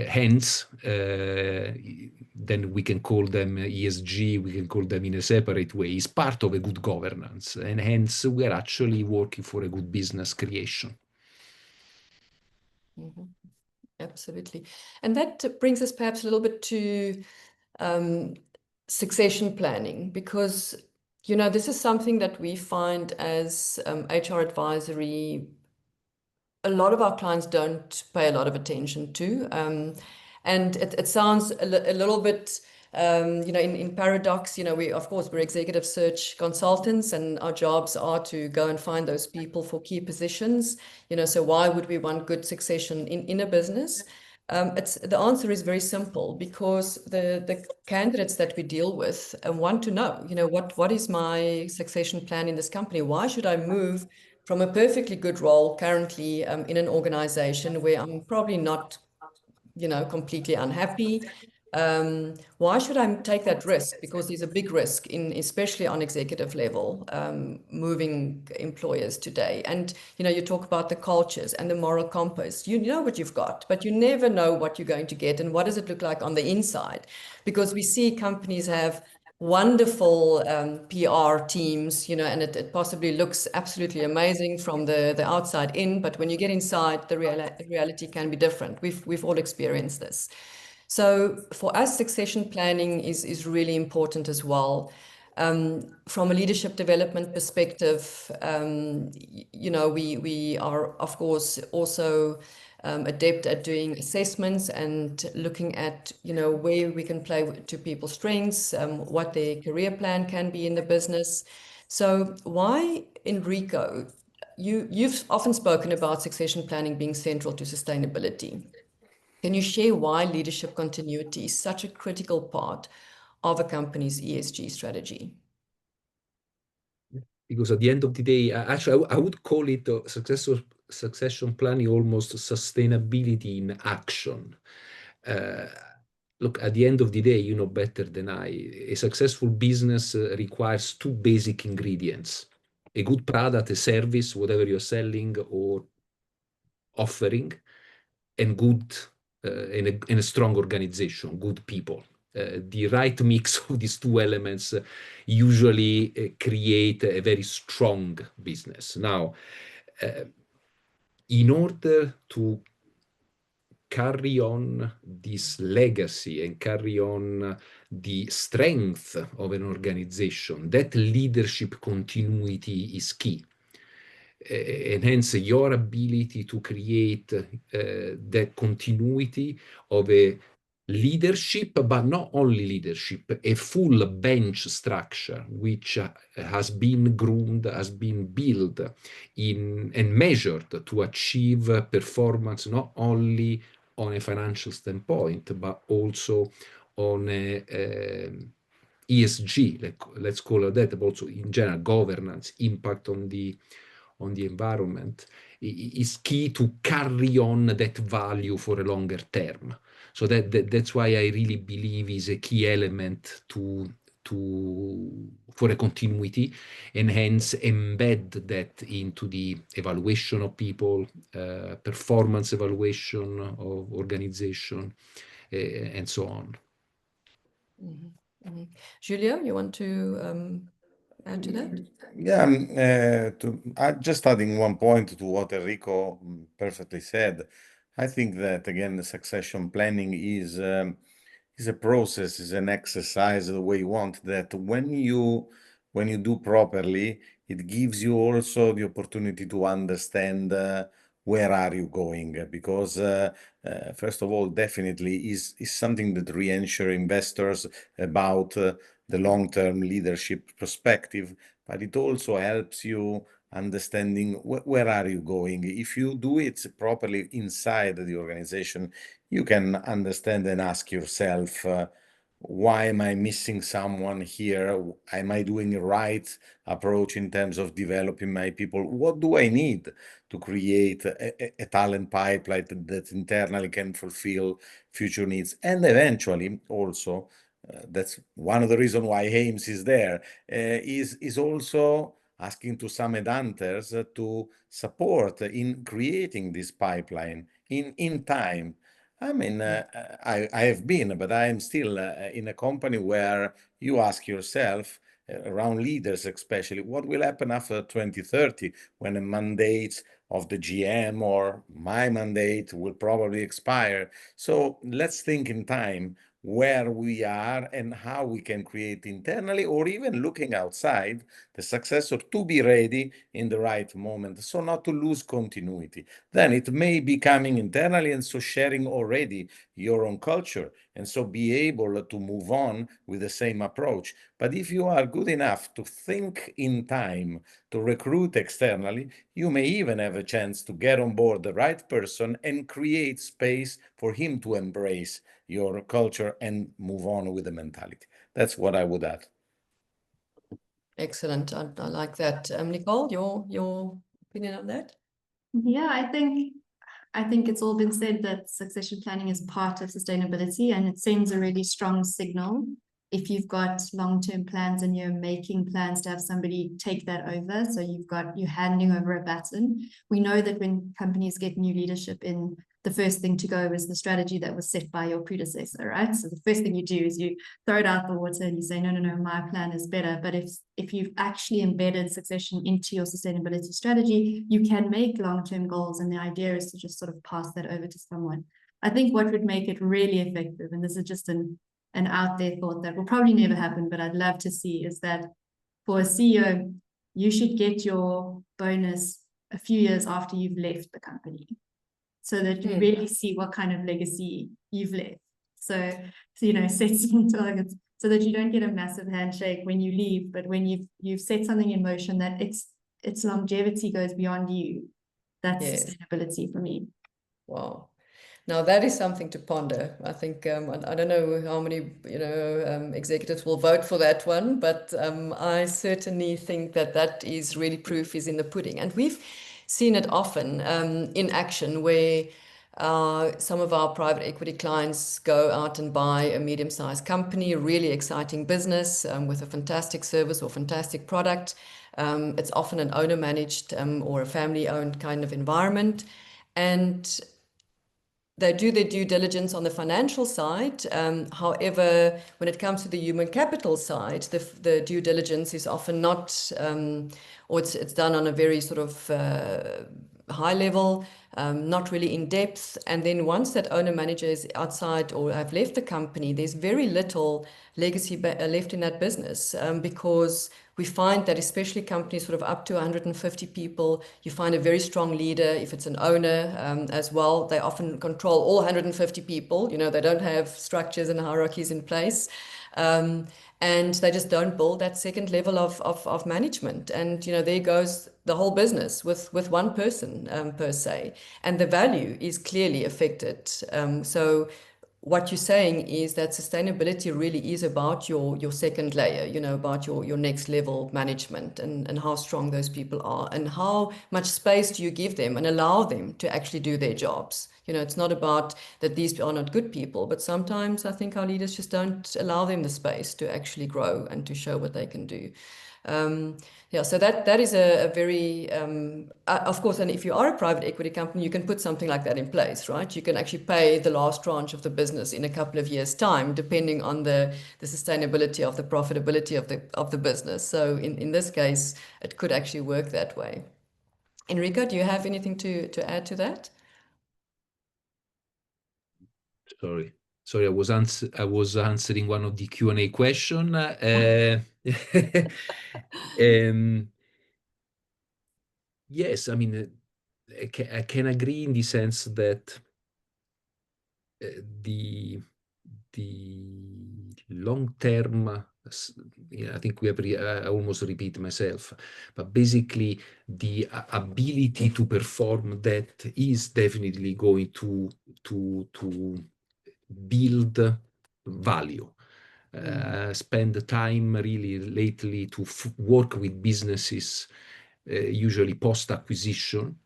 Hence, then we can call them ESG, we can call them in a separate way, is part of a good governance. And hence, we're actually working for a good business creation. Mm-hmm. Absolutely. And that brings us perhaps a little bit to succession planning, because, this is something that we find as HR advisory, a lot of our clients don't pay a lot of attention to. And it sounds a little bit, in paradox, we're executive search consultants and our jobs are to go and find those people for key positions, so why would we want good succession in a business? The answer is very simple, because the candidates that we deal with want to know, what is my succession plan in this company? Why should I move from a perfectly good role currently in an organization where I'm probably not, completely unhappy? Why should I take that risk? Because there's a big risk especially on executive level, moving employers today. And, you know, you talk about the cultures and the moral compass. You know what you've got, but you never know what you're going to get and what does it look like on the inside. Because we see companies have wonderful PR teams, you know, and it possibly looks absolutely amazing from the outside in, but when you get inside, the reality can be different. We've all experienced this. So for us, succession planning is really important as well. From a leadership development perspective, you know, we are, of course, also adept at doing assessments and looking at, you know, where we can play to people's strengths, what their career plan can be in the business. So why, Enrico, you've often spoken about succession planning being central to sustainability. Can you share why leadership continuity is such a critical part of a company's ESG strategy? Because at the end of the day, actually, I would call it succession planning almost sustainability in action. Look, at the end of the day, you know better than I, a successful business requires two basic ingredients: a good product, a service, whatever you're selling or offering, and good in a strong organization, good people. The right mix of these two elements usually create a very strong business. Now, in order to carry on this legacy and carry on the strength of an organization, that leadership continuity is key. And hence your ability to create that continuity of a leadership, but not only leadership, a full bench structure which has been groomed, has been built in and measured to achieve performance not only on a financial standpoint, but also on a ESG, let's call it that, but also in general governance, impact on the environment, is key to carry on that value for a longer term. So that's why I really believe is a key element for a continuity, and hence embed that into the evaluation of people, performance evaluation of organization, and so on. Mm-hmm. Mm-hmm. Giulio, you want to add to that? Yeah, just adding one point to what Enrico perfectly said. I think that again, the succession planning is a process, is an exercise, the way you want that when you do properly, it gives you also the opportunity to understand where are you going, because first of all, definitely is something that reassure investors about the long-term leadership perspective, but it also helps you understanding where are you going. If you do it properly inside the organization, you can understand and ask yourself, why am I missing someone here? Am I doing the right approach in terms of developing my people? What do I need to create a talent pipeline that internally can fulfill future needs? And eventually also, that's one of the reasons why Ames is there, is also asking to some headhunters to support in creating this pipeline in time. I mean, I have been, but I am still in a company where you ask yourself, around leaders especially, what will happen after 2030 when a mandate of the GM or my mandate will probably expire. So let's think in time where we are and how we can create internally, or even looking outside, the successor to be ready in the right moment, so not to lose continuity. Then it may be coming internally, and so sharing already your own culture, and so be able to move on with the same approach. But if you are good enough to think in time, to recruit externally, you may even have a chance to get on board the right person and create space for him to embrace your culture and move on with the mentality. That's what I would add. Excellent. I like that. Nicole, your opinion on that? Yeah, I think I think it's all been said that succession planning is part of sustainability, and it sends a really strong signal if you've got long-term plans and you're making plans to have somebody take that over. So you're handing over a baton. We know that when companies get new leadership in, the first thing to go is the strategy that was set by your predecessor, right? So the first thing you do is you throw it out the water and you say, no, my plan is better. But if you've actually embedded succession into your sustainability strategy, you can make long-term goals. And the idea is to just sort of pass that over to someone. I think what would make it really effective, and this is just an out there thought that will probably never happen, but I'd love to see, is that for a CEO, you should get your bonus a few years after you've left the company, so that you really see what kind of legacy you've left. So set some targets so that you don't get a massive handshake when you leave, but when you've set something in motion that its longevity goes beyond you. That's sustainability for me. Wow. Now that is something to ponder. I think I don't know how many executives will vote for that one, but I certainly think that is really proof is in the pudding, and we've seen it often in action where some of our private equity clients go out and buy a medium-sized company, a really exciting business with a fantastic service or fantastic product. It's often an owner-managed or a family-owned kind of environment, and they do their due diligence on the financial side. However, when it comes to the human capital side, the due diligence is often not, or it's done on a very sort of high level, not really in depth. And then once that owner manager is outside or have left the company, there's very little legacy left in that business, because we find that especially companies sort of up to 150 people, you find a very strong leader. If it's an owner as well, they often control all 150 people. They don't have structures and hierarchies in place. And they just don't build that second level of management. And, there goes the whole business with one person per se. And the value is clearly affected. So what you're saying is that sustainability really is about your second layer, about your next level management and how strong those people are and how much space do you give them and allow them to actually do their jobs. It's not about that these are not good people, but sometimes I think our leaders just don't allow them the space to actually grow and to show what they can do. So that is a very, of course, and if you are a private equity company, you can put something like that in place, right? You can actually pay the last tranche of the business in a couple of years' time, depending on the sustainability of the profitability of the business. So in this case, it could actually work that way. Enrico, do you have anything to add to that? Sorry, I was answering one of the Q&A question. Yes, I mean, I can agree in the sense that the long term, I think I almost repeat myself, but basically the ability to perform that is definitely going to build value. Spend time really lately to work with businesses, usually post-acquisition,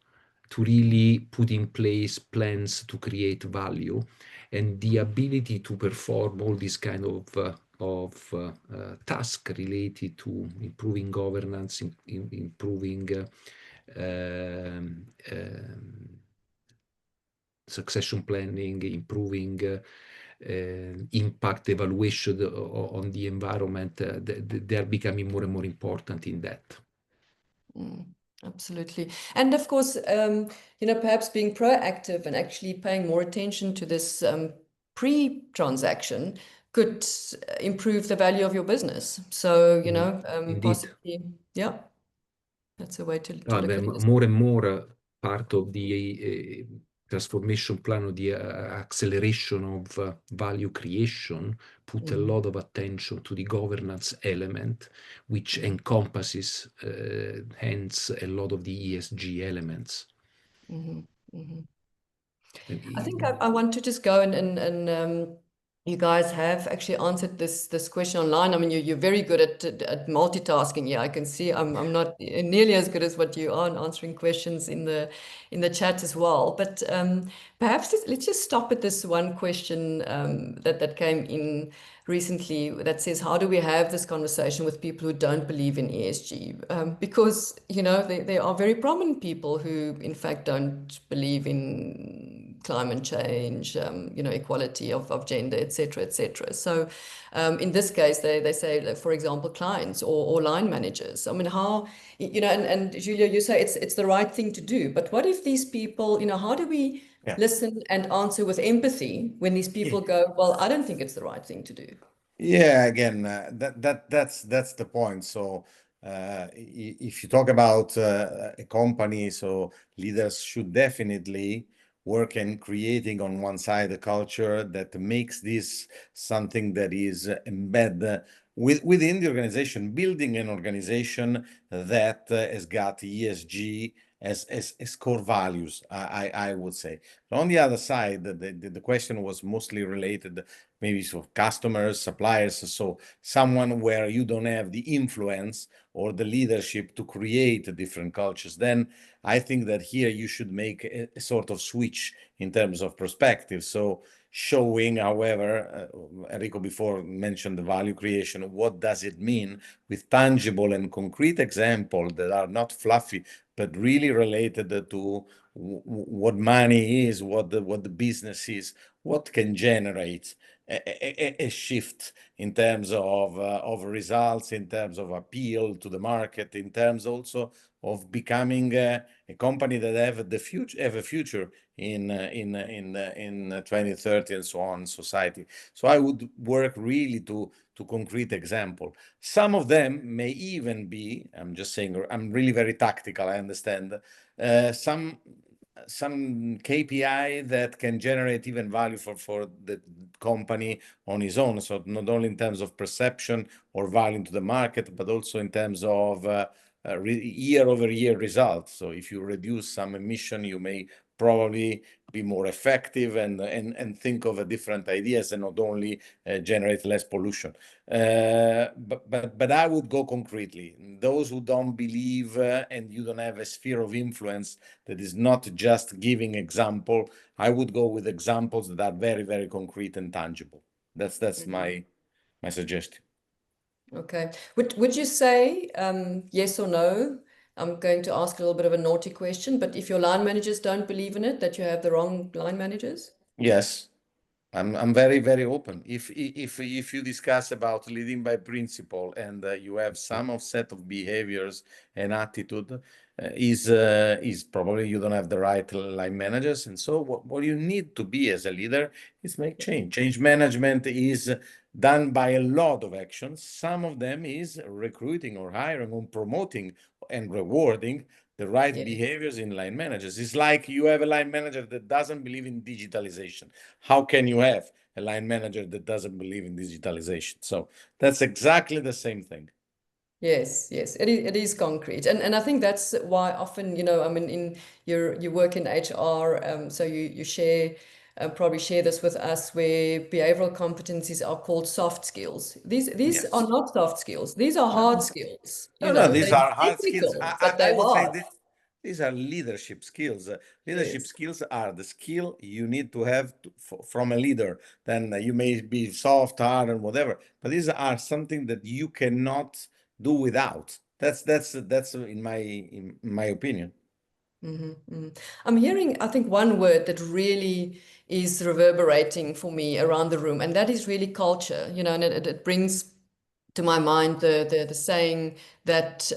to really put in place plans to create value, and the ability to perform all these kind of tasks related to improving governance, improving succession planning, improving impact evaluation on the environment. They are becoming more and more important in that. Absolutely. And of course, perhaps being proactive and actually paying more attention to this pre-transaction could improve the value of your business. So, possibly, yeah, that's a way to look at it. More and more part of the transformation plan or the acceleration of value creation put a lot of attention to the governance element, which encompasses hence a lot of the ESG elements. I think I want to just go and you guys have actually answered this question online. I mean, you're very good at multitasking. Yeah, I can see I'm not nearly as good as what you are in answering questions in the chat as well. But perhaps let's just stop at this one question that came in recently that says, how do we have this conversation with people who don't believe in ESG? Because, you know, there are very prominent people who, in fact, don't believe in climate change, you know, equality of gender, etc., etc. So in this case, they say, like, for example, clients or line managers. I mean, how, you know, and Giulio, you say it's the right thing to do. But what if these people, you know, how do we listen and answer with empathy when these people go, well, I don't think it's the right thing to do? Yeah, again, that's the point. So if you talk about a company, so leaders should definitely work in creating on one side a culture that makes this something that is embedded within the organization, building an organization that has got ESG as core values, I would say. But on the other side, the question was mostly related maybe for customers, suppliers, so someone where you don't have the influence or the leadership to create different cultures, then I think that here you should make a sort of switch in terms of perspective. So showing, however, Enrico before mentioned the value creation, what does it mean with tangible and concrete examples that are not fluffy, but really related to what money is, what the business is, what can generate a shift in terms of results, in terms of appeal to the market, in terms also of becoming a company that have a future in 2030 and so on society. So I would work really to concrete example. Some of them may even be, I'm just saying, I'm really very tactical, I understand, some KPI that can generate even value for the company on its own. So not only in terms of perception or value to the market, but also in terms of year-over-year results. So if you reduce some emission, you may probably be more effective and think of different ideas and not only generate less pollution. But I would go concretely. Those who don't believe and you don't have a sphere of influence that is not just giving example, I would go with examples that are very, very concrete and tangible. That's my suggestion. Okay. Would you say yes or no? I'm going to ask a little bit of a naughty question, but if your line managers don't believe in it, that you have the wrong line managers? Yes. I'm very, very open. If you discuss about leading by principle and you have some set of behaviors and attitude, is probably you don't have the right line managers. And so what you need to be as a leader is make change. Change management is done by a lot of actions. Some of them is recruiting or hiring or promoting and rewarding the right behaviors in line managers. It's like you have a line manager that doesn't believe in digitalization. How can you have a line manager that doesn't believe in digitalization? So that's exactly the same thing. Yes, it is concrete, and I think that's why often, you know, I mean, in you work in HR, so you share. Probably share this with us, where behavioral competencies are called soft skills. These are not soft skills. These are hard skills. No, these are hard skills. But I they're would hard. say these are leadership skills. Leadership skills are the skill you need to have from a leader. Then you may be soft, hard, and whatever, but these are something that you cannot do without. That's in my opinion. I'm hearing, I think, one word that really is reverberating for me around the room, and that is really culture. You know, and it brings to my mind the saying that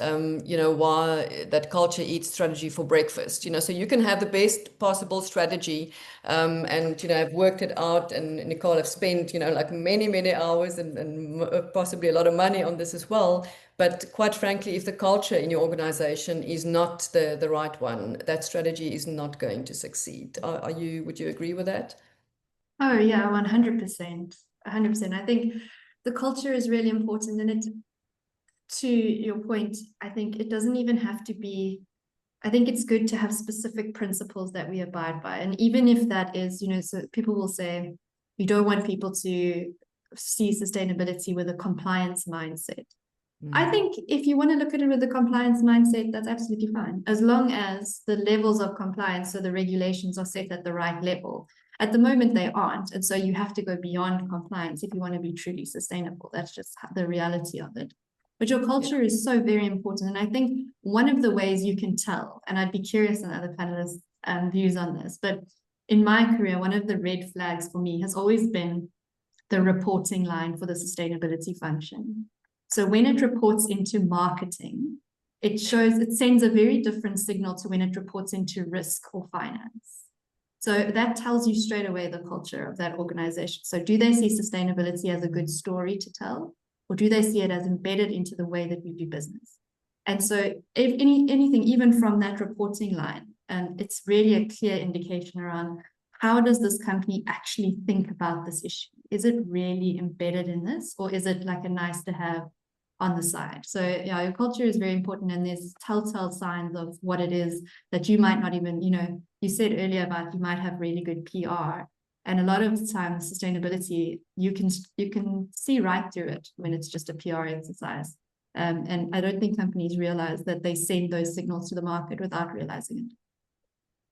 you know, why that culture eats strategy for breakfast. You know, so you can have the best possible strategy, and you know, I've worked it out, and Nicole have spent, you know, like many hours and possibly a lot of money on this as well. But quite frankly, if the culture in your organization is not the right one, that strategy is not going to succeed. Would you agree with that? Oh yeah, 100%. 100%. I think the culture is really important, and to your point, I think it doesn't even have to be, I think it's good to have specific principles that we abide by. And even if that is, you know, so people will say, You don't want people to see sustainability with a compliance mindset. I think if you want to look at it with a compliance mindset, that's absolutely fine, as long as the levels of compliance, so the regulations are set at the right level. At the moment, they aren't. And so you have to go beyond compliance if you want to be truly sustainable. That's just the reality of it. But your culture is so very important. And I think one of the ways you can tell, and I'd be curious on other panelists' views on this, but in my career, one of the red flags for me has always been the reporting line for the sustainability function. So when it reports into marketing, it sends a very different signal to when it reports into risk or finance. So that tells you straight away the culture of that organization. So do they see sustainability as a good story to tell, or do they see it as embedded into the way that we do business? And so if anything, even from that reporting line, it's really a clear indication around how does this company actually think about this issue? Is it really embedded in this, or is it like a nice to have on the side? So yeah, your culture is very important, and there's telltale signs of what it is that you might not even, you said earlier about you might have really good PR, and a lot of times sustainability, you can see right through it when it's just a PR exercise. And I don't think companies realize that they send those signals to the market without realizing it.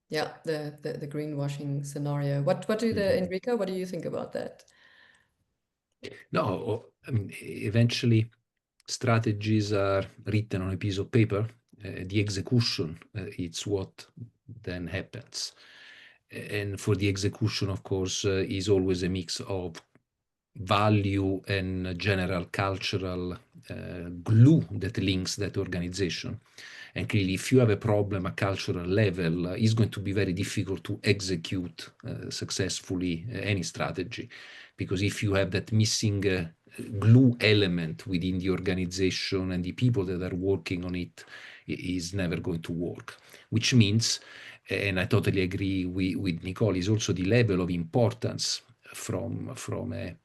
Yeah, the greenwashing scenario. What do Enrico, what do you think about that? No, I mean, eventually strategies are written on a piece of paper. The execution, it's what then happens. And for the execution, of course, is always a mix of value and general cultural glue that links that organization. And clearly, if you have a problem at cultural level, it's going to be very difficult to execute successfully any strategy. Because if you have that missing glue element within the organization and the people that are working on it, it is never going to work. Which means, and I totally agree with Nicole, is also the level of importance from a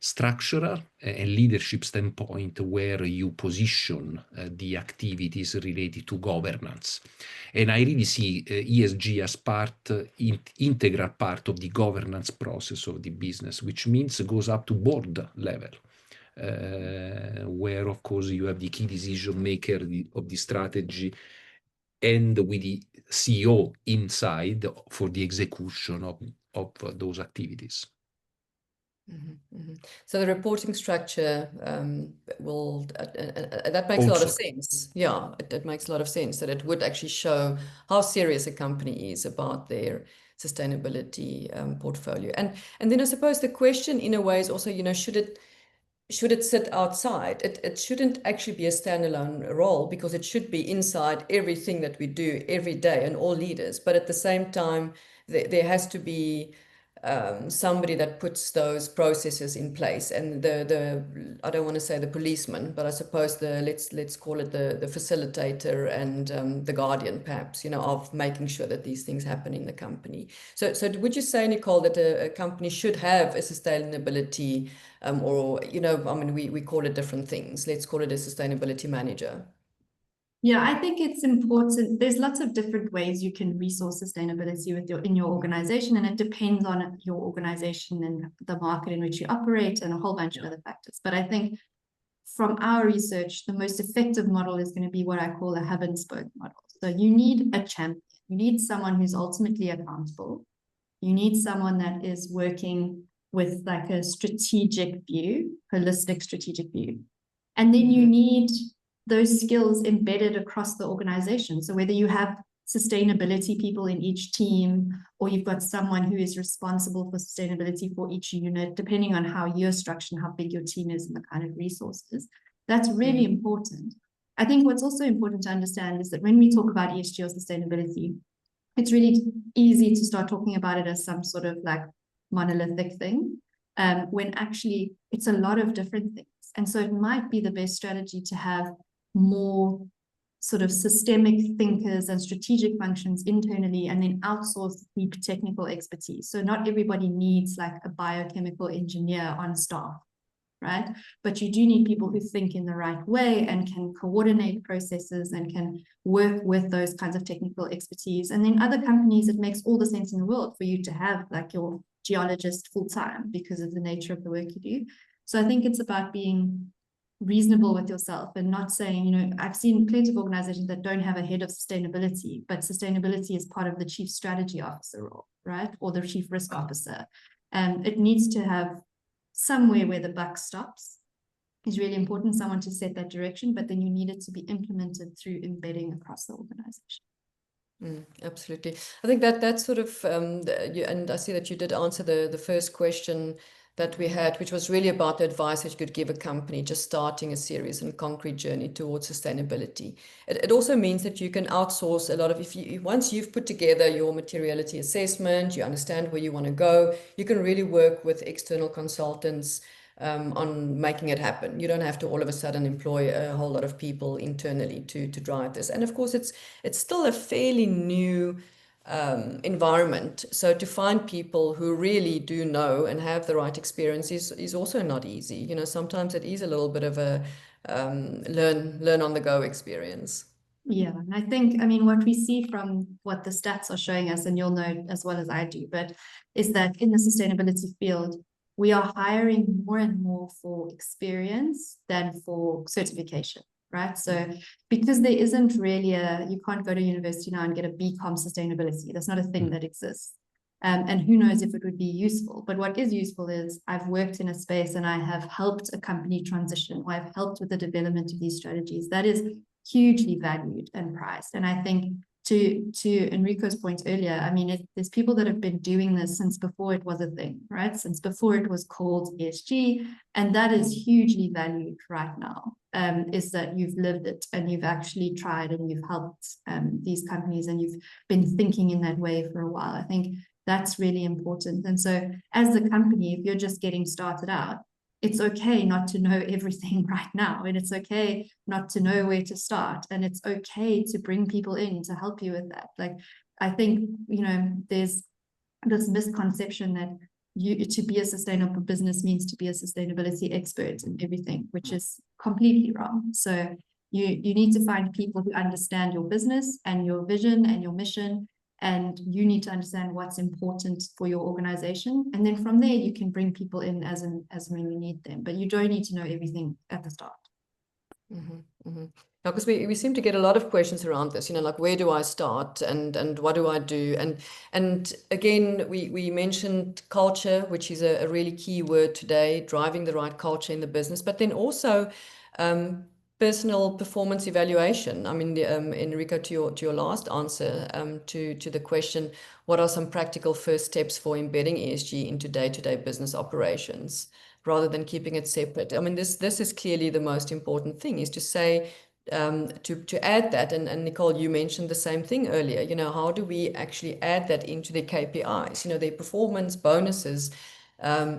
structural and leadership standpoint where you position the activities related to governance. And I really see ESG as integral part of the governance process of the business, which means it goes up to board level, where of course you have the key decision maker of the strategy and with the CEO inside for the execution of those activities. So the reporting structure will, that makes a lot of sense. Yeah, it makes a lot of sense that it would actually show how serious a company is about their sustainability portfolio. And then I suppose the question in a way is also, should it sit outside? It shouldn't actually be a standalone role, because it should be inside everything that we do every day and all leaders. But at the same time, there has to be somebody that puts those processes in place, and I don't want to say the policeman, but I suppose let's call it the facilitator and the guardian, perhaps, of making sure that these things happen in the company. So would you say, Nicole, that a company should have a sustainability or I mean, we call it different things. Let's call it a sustainability manager. Yeah, I think it's important. There's lots of different ways you can resource sustainability in your organization, and it depends on your organization and the market in which you operate and a whole bunch of other factors. But I think from our research, the most effective model is going to be what I call a hub and spoke model. So you need a champion. You need someone who's ultimately accountable. You need someone that is working with like a strategic view, holistic strategic view. And then you need those skills embedded across the organization. So whether you have sustainability people in each team, or you've got someone who is responsible for sustainability for each unit, depending on how you're structured, how big your team is and the kind of resources, that's really important. I think what's also important to understand is that when we talk about ESG or sustainability, it's really easy to start talking about it as some sort of like monolithic thing, when actually it's a lot of different things. And so it might be the best strategy to have more sort of systemic thinkers and strategic functions internally, and then outsource deep technical expertise. So not everybody needs like a biochemical engineer on staff, right? But you do need people who think in the right way and can coordinate processes and can work with those kinds of technical expertise. And then other companies, it makes all the sense in the world for you to have like your geologist full-time because of the nature of the work you do. So I think it's about being reasonable with yourself and not saying, you know, I've seen plenty of organizations that don't have a head of sustainability, but sustainability is part of the chief strategy officer role, right? Or the chief risk officer. And it needs to have somewhere where the buck stops. Is really important, someone to set that direction, but then you need it to be implemented through embedding across the organization. Absolutely. I think that sort of, and I see that you did answer the first question that we had, which was really about the advice that you could give a company just starting a serious and concrete journey towards sustainability. It also means that you can outsource a lot of, once you've put together your materiality assessment, you understand where you want to go, you can really work with external consultants on making it happen. You don't have to all of a sudden employ a whole lot of people internally to drive this. And of course, it's still a fairly new environment. So to find people who really do know and have the right experience is also not easy. You know, sometimes it is a little bit of a learn on the go experience. Yeah, and I think, I mean, what we see from what the stats are showing us, and you'll know as well as I do, but is that in the sustainability field, we are hiring more and more for experience than for certification, right? So because there isn't really you can't go to university now and get a BCom sustainability. That's not a thing that exists. And who knows if it would be useful. But what is useful is I've worked in a space and I have helped a company transition, or I've helped with the development of these strategies. That is hugely valued and prized. And I think to Enrico's point earlier, I mean, there's people that have been doing this since before it was a thing, right? Since before it was called ESG, and that is hugely valued right now, is that you've lived it and you've actually tried and you've helped these companies and you've been thinking in that way for a while. I think that's really important. And so as a company, if you're just getting started out, it's okay not to know everything right now, and it's okay not to know where to start, and it's okay to bring people in to help you with that. Like, I think, you know, there's this misconception that to be a sustainable business means to be a sustainability expert in everything, which is completely wrong. So you need to find people who understand your business and your vision and your mission, and you need to understand what's important for your organization. And then from there, you can bring people in as when you need them. But you don't need to know everything at the start. Because we seem to get a lot of questions around this, you know, like, where do I start and what do I do? And again, we mentioned culture, which is a really key word today, driving the right culture in the business, but then also personal performance evaluation. I mean, Enrico, to your last answer to the question, what are some practical first steps for embedding ESG into day-to-day business operations rather than keeping it separate? I mean, this is clearly the most important thing, is to say, to add that, and Nicole, you mentioned the same thing earlier, you know, how do we actually add that into the KPIs? You know, their performance bonuses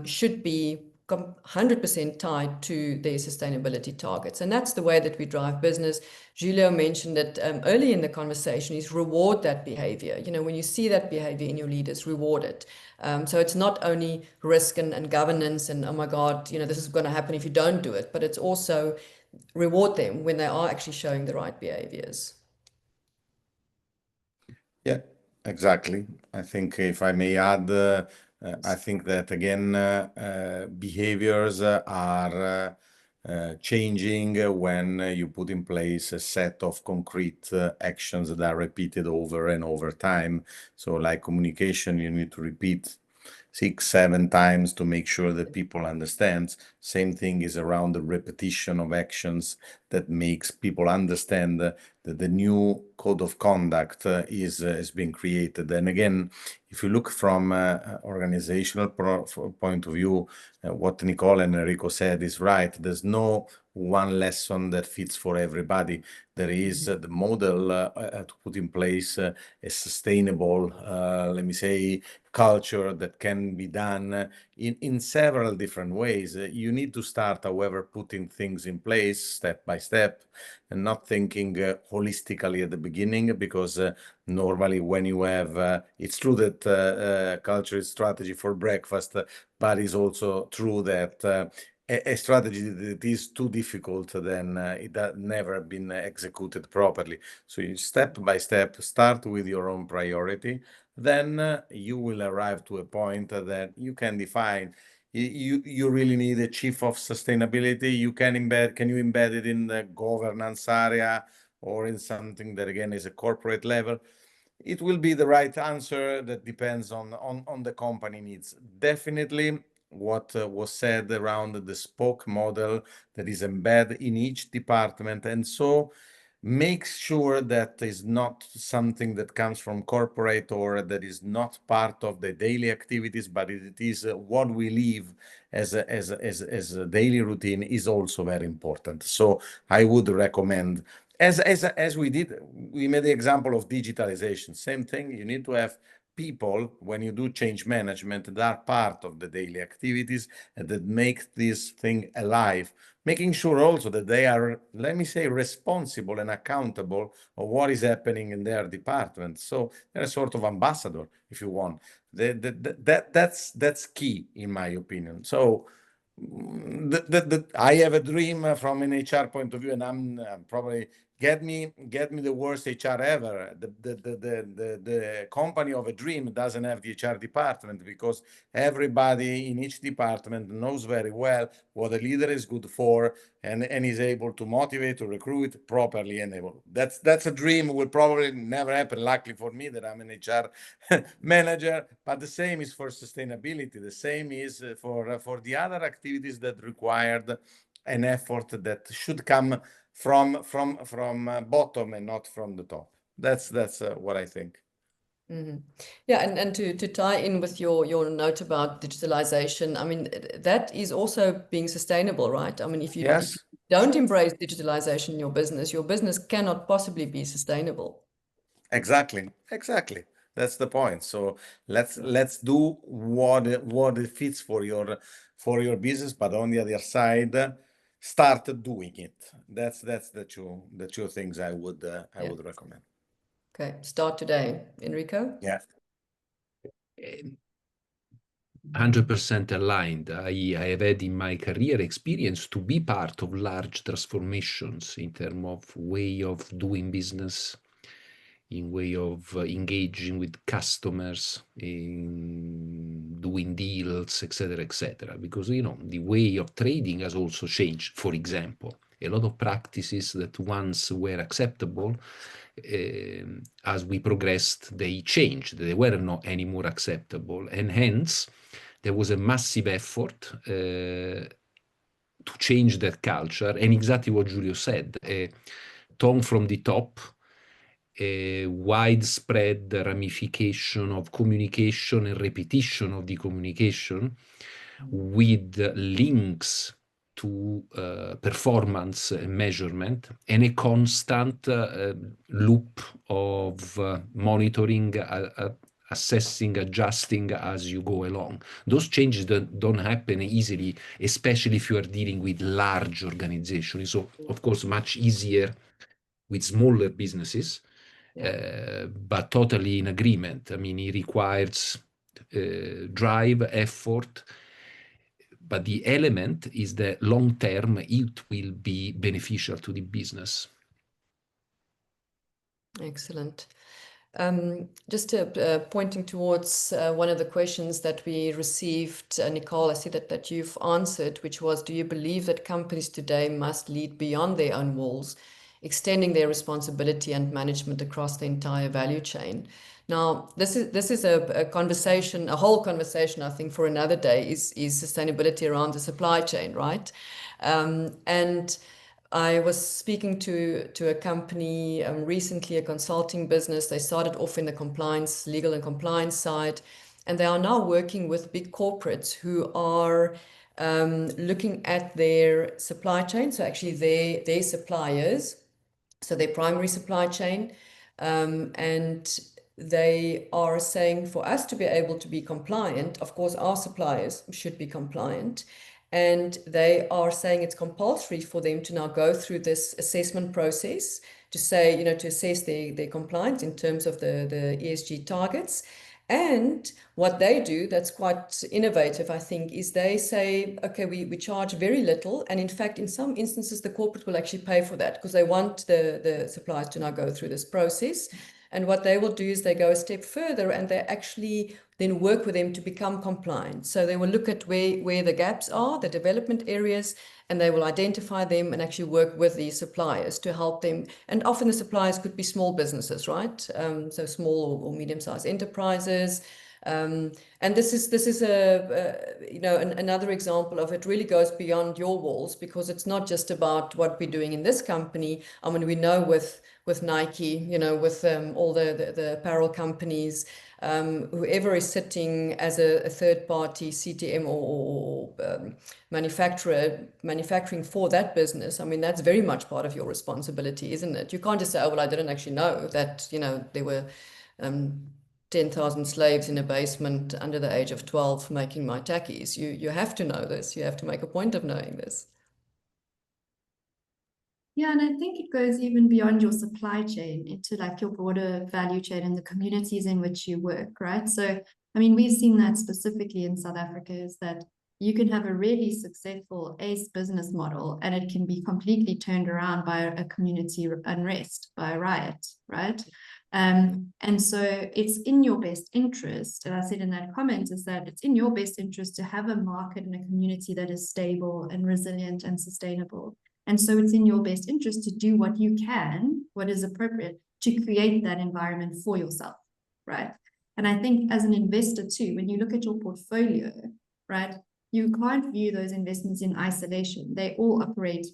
should be 100% tied to their sustainability targets. And that's the way that we drive business. Giulio mentioned it early in the conversation, is reward that behavior. You know, when you see that behavior in your leaders, reward it. So it's not only risk and governance and, oh my God, you know, this is going to happen if you don't do it, but it's also reward them when they are actually showing the right behaviors. Yeah, exactly. I think if I may add, I think that again, behaviors are changing when you put in place a set of concrete actions that are repeated over and over time. So like communication, you need to repeat 6, 7 times to make sure that people understand. Same thing is around the repetition of actions that makes people understand that the new code of conduct is being created. And again, if you look from organizational point of view, what Nicole and Enrico said is right. There's no one lesson that fits for everybody. There is the model to put in place a sustainable, let me say, culture that can be done in several different ways. You need to start, however, putting things in place step by step and not thinking holistically at the beginning, because normally when you have, it's true that culture is strategy for breakfast, but it's also true that a strategy that is too difficult, then it has never been executed properly. So you step by step, start with your own priority, then you will arrive to a point that you can define. You really need a chief of sustainability. You can you embed it in the governance area or in something that again is a corporate level? It will be the right answer. That depends on the company needs. Definitely what was said around the spoke model that is embedded in each department, and so make sure that is not something that comes from corporate or that is not part of the daily activities, but it is what we live as a daily routine is also very important. So I would recommend, as we did, we made the example of digitalization. Same thing, you need to have people, when you do change management, that are part of the daily activities and that make this thing alive, making sure also that they are, let me say, responsible and accountable of what is happening in their department. So they're a sort of ambassador, if you want. That's key, in my opinion. So I have a dream from an HR point of view, and I'm probably get me the worst HR ever. The company of a dream doesn't have the HR department, because everybody in each department knows very well what a leader is good for, and is able to motivate, to recruit properly, and able. That's a dream. Will probably never happen. Luckily for me that I'm an HR manager, but the same is for sustainability. The same is for the other activities that required an effort that should come from bottom and not from the top. That's what I think. Mm-hmm. Yeah, and to tie in with your note about digitalization, I mean, that is also being sustainable, right? I mean, if you don't embrace digitalization in your business cannot possibly be sustainable. Exactly. That's the point. So let's do what it fits for your business, but on the other side, start doing it. That's the two things I would recommend. Okay, start today, Enrico. Yeah. 100% aligned. I have had in my career experience to be part of large transformations in terms of way of doing business, in way of engaging with customers, in doing deals, etc., because, you know, the way of trading has also changed. For example, a lot of practices that once were acceptable, as we progressed, they changed. They were not anymore acceptable, and hence there was a massive effort to change that culture. And exactly what Giulio said, a tone from the top, a widespread ramification of communication and repetition of the communication with links to performance measurement, and a constant loop of monitoring, assessing, adjusting as you go along. Those changes don't happen easily, especially if you are dealing with large organizations. So, of course, much easier with smaller businesses, but totally in agreement. I mean, it requires drive, effort, but the element is that long term it will be beneficial to the business. Excellent. Just pointing towards one of the questions that we received, Nicole, I see that you've answered, which was, do you believe that companies today must lead beyond their own walls, extending their responsibility and management across the entire value chain? Now, this is a conversation, a whole conversation, I think, for another day, is sustainability around the supply chain, right? And I was speaking to a company recently, a consulting business. They started off in the compliance, legal and compliance side, and they are now working with big corporates who are looking at their supply chain, so actually their suppliers, so their primary supply chain, and they are saying for us to be able to be compliant, of course, our suppliers should be compliant. And they are saying it's compulsory for them to now go through this assessment process to say, you know, to assess their compliance in terms of the ESG targets. And what they do that's quite innovative, I think, is they say, okay, we charge very little. And in fact, in some instances, the corporate will actually pay for that because they want the suppliers to now go through this process. And what they will do is they go a step further and they actually then work with them to become compliant. So they will look at where the gaps are, the development areas, and they will identify them and actually work with these suppliers to help them. And often the suppliers could be small businesses, right? So small or medium-sized enterprises. And this is another example of it really goes beyond your walls, because it's not just about what we're doing in this company. I mean, we know with Nike, with all the apparel companies, whoever is sitting as a third party CTM or manufacturing for that business, I mean, that's very much part of your responsibility, isn't it? You can't just say, oh, well, I didn't actually know that, there were 10,000 slaves in a basement under the age of 12 making my tackies. You have to know this. You have to make a point of knowing this. Yeah, and I think it goes even beyond your supply chain into like your broader value chain and the communities in which you work, right? So, I mean, we've seen that specifically in South Africa, is that you can have a really successful ACE business model and it can be completely turned around by a community unrest, by a riot, right? And so it's in your best interest, and I said in that comment, is that it's in your best interest to have a market and a community that is stable and resilient and sustainable. And so it's in your best interest to do what you can, what is appropriate, to create that environment for yourself, right? And I think as an investor too, when you look at your portfolio, right, you can't view those investments in isolation. They all operate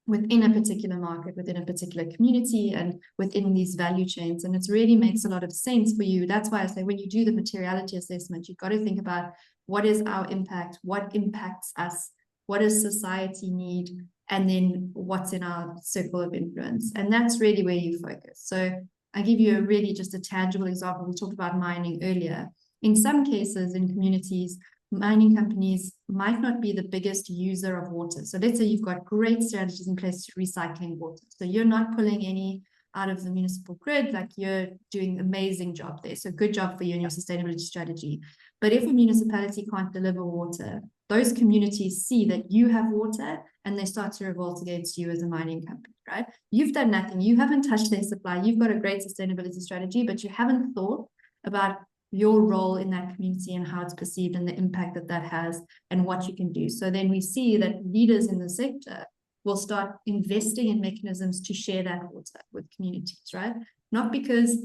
within a particular market, within a particular community, and within these value chains. And it really makes a lot of sense for you. That's why I say when you do the materiality assessment, you've got to think about what is our impact, what impacts us, what does society need, and then what's in our circle of influence. And that's really where you focus. So I give you a really just a tangible example. We talked about mining earlier. In some cases in communities, mining companies might not be the biggest user of water. So let's say you've got great strategies in place to recycling water. So you're not pulling any out of the municipal grid, like you're doing an amazing job there. So good job for you and your sustainability strategy. But if a municipality can't deliver water, those communities see that you have water and they start to revolt against you as a mining company, right? You've done nothing. You haven't touched their supply. You've got a great sustainability strategy, but you haven't thought about your role in that community and how it's perceived and the impact that that has and what you can do. So then we see that leaders in the sector will start investing in mechanisms to share that water with communities, right? Not because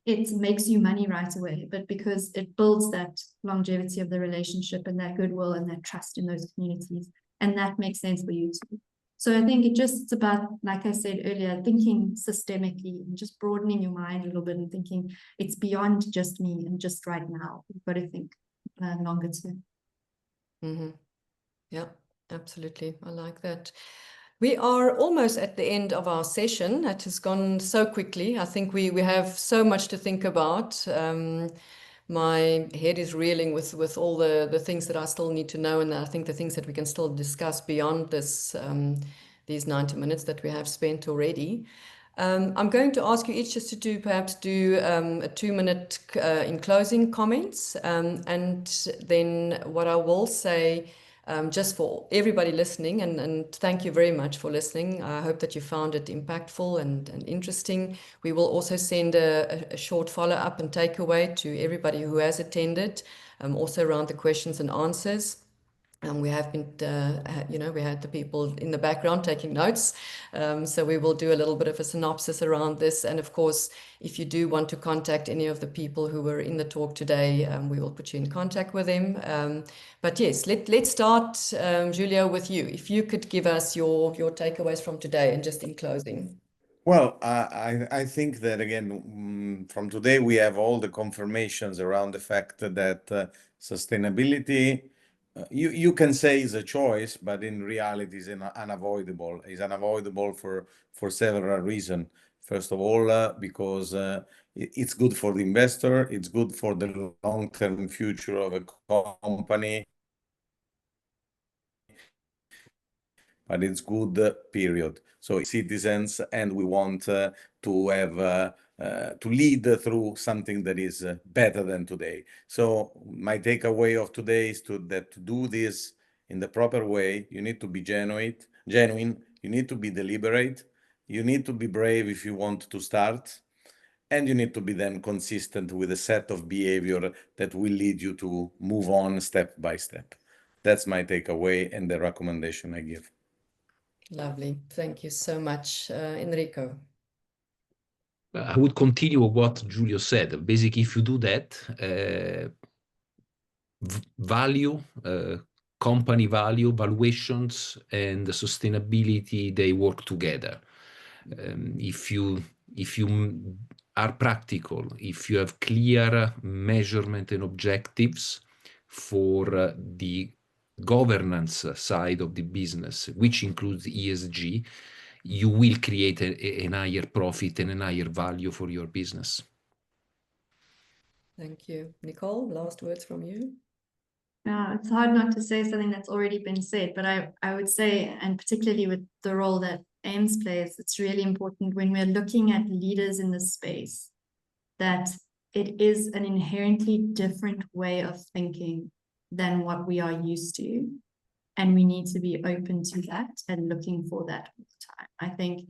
it makes you money right away, but because it builds that longevity of the relationship and that goodwill and that trust in those communities. And that makes sense for you too. So I think it's about, like I said earlier, thinking systemically and just broadening your mind a little bit and thinking it's beyond just me and just right now. You've got to think longer term. Mm-hmm. Yeah, absolutely. I like that. We are almost at the end of our session. It has gone so quickly. I think we have so much to think about. My head is reeling with all the things that I still need to know, and I think the things that we can still discuss beyond this these 90 minutes that we have spent already. I'm going to ask you each just to perhaps do a 2-minute in closing comments, and then what I will say, just for everybody listening, and thank you very much for listening. I hope that you found it impactful and interesting. We will also send a short follow-up and takeaway to everybody who has attended, also around the questions and answers. We have been, we had the people in the background taking notes. So we will do a little bit of a synopsis around this. And of course, if you do want to contact any of the people who were in the talk today, we will put you in contact with them. But yes, let's start, Giulio, with you. If you could give us your takeaways from today and just in closing. Well, I think that again, from today, we have all the confirmations around the fact that sustainability, you can say is a choice, but in reality is unavoidable. It's unavoidable for several reasons. First of all, because it's good for the investor, it's good for the long-term future of a company, but it's good, period. So citizens, and we want to have to lead through something that is better than today. So my takeaway of today is to do this in the proper way. You need to be genuine. You need to be deliberate. You need to be brave if you want to start. and you need to be then consistent with a set of behavior that will lead you to move on step by step. That's my takeaway and the recommendation I give. Lovely. Thank you so much, Enrico. I would continue what Giulio said. Basically, if you do that, value, company value, valuations, and the sustainability, they work together. If you are practical, if you have clear measurement and objectives for the governance side of the business, which includes ESG, you will create a higher profit and a higher value for your business. Thank you. Nicole, last words from you. It's hard not to say something that's already been said, but I would say, and particularly with the role that AIMS plays, it's really important when we're looking at leaders in this space, that it is an inherently different way of thinking than what we are used to. And we need to be open to that and looking for that all the time. I think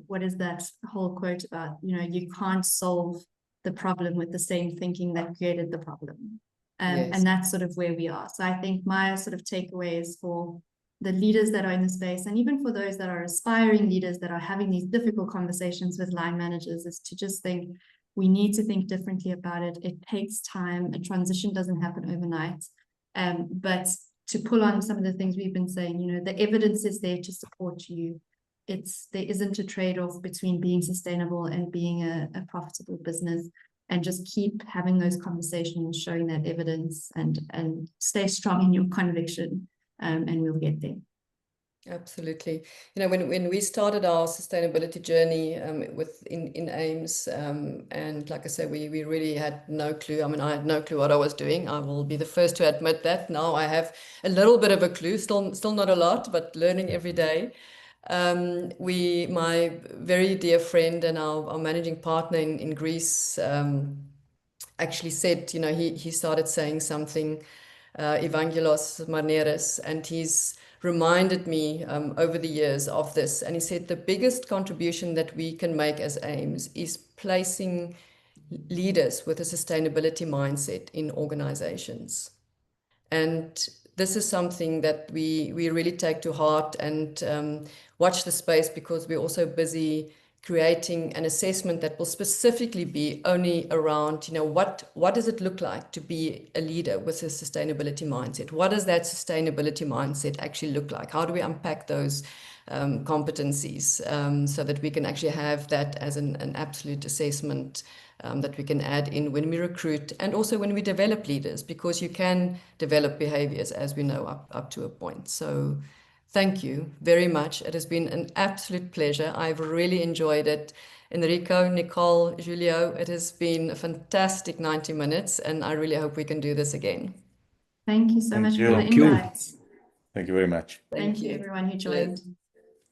what is that whole quote about, you can't solve the problem with the same thinking that created the problem. Yes. And that's sort of where we are. So I think my sort of takeaway is for the leaders that are in the space, and even for those that are aspiring leaders that are having these difficult conversations with line managers, is to just think, we need to think differently about it. It takes time. A transition doesn't happen overnight. But to pull on some of the things we've been saying, the evidence is there to support you. There isn't a trade-off between being sustainable and being a profitable business. And just keep having those conversations, showing that evidence, and stay strong in your conviction, and we'll get there. Absolutely. When we started our sustainability journey in AIMS, and like I said, we really had no clue. I mean, I had no clue what I was doing. I will be the first to admit that. Now I have a little bit of a clue, still not a lot, but learning every day. My very dear friend and our managing partner in Greece actually said, he started saying something, Evangelos Marneres, and he's reminded me over the years of this. And he said the biggest contribution that we can make as AIMS is placing leaders with a sustainability mindset in organizations. And this is something that we really take to heart and watch the space, because we're also busy creating an assessment that will specifically be only around, what does it look like to be a leader with a sustainability mindset? What does that sustainability mindset actually look like? How do we unpack those competencies so that we can actually have that as an absolute assessment that we can add in when we recruit and also when we develop leaders, because you can develop behaviors, as we know, up to a point. So thank you very much. It has been an absolute pleasure. I've really enjoyed it. Enrico, Nicole, Giulio, it has been a fantastic 90 minutes, and I really hope we can do this again. Thank you so much for the Thank invite. Thank you very much. Thank you, everyone who joined.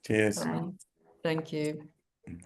Cheers. Bye. Thank you.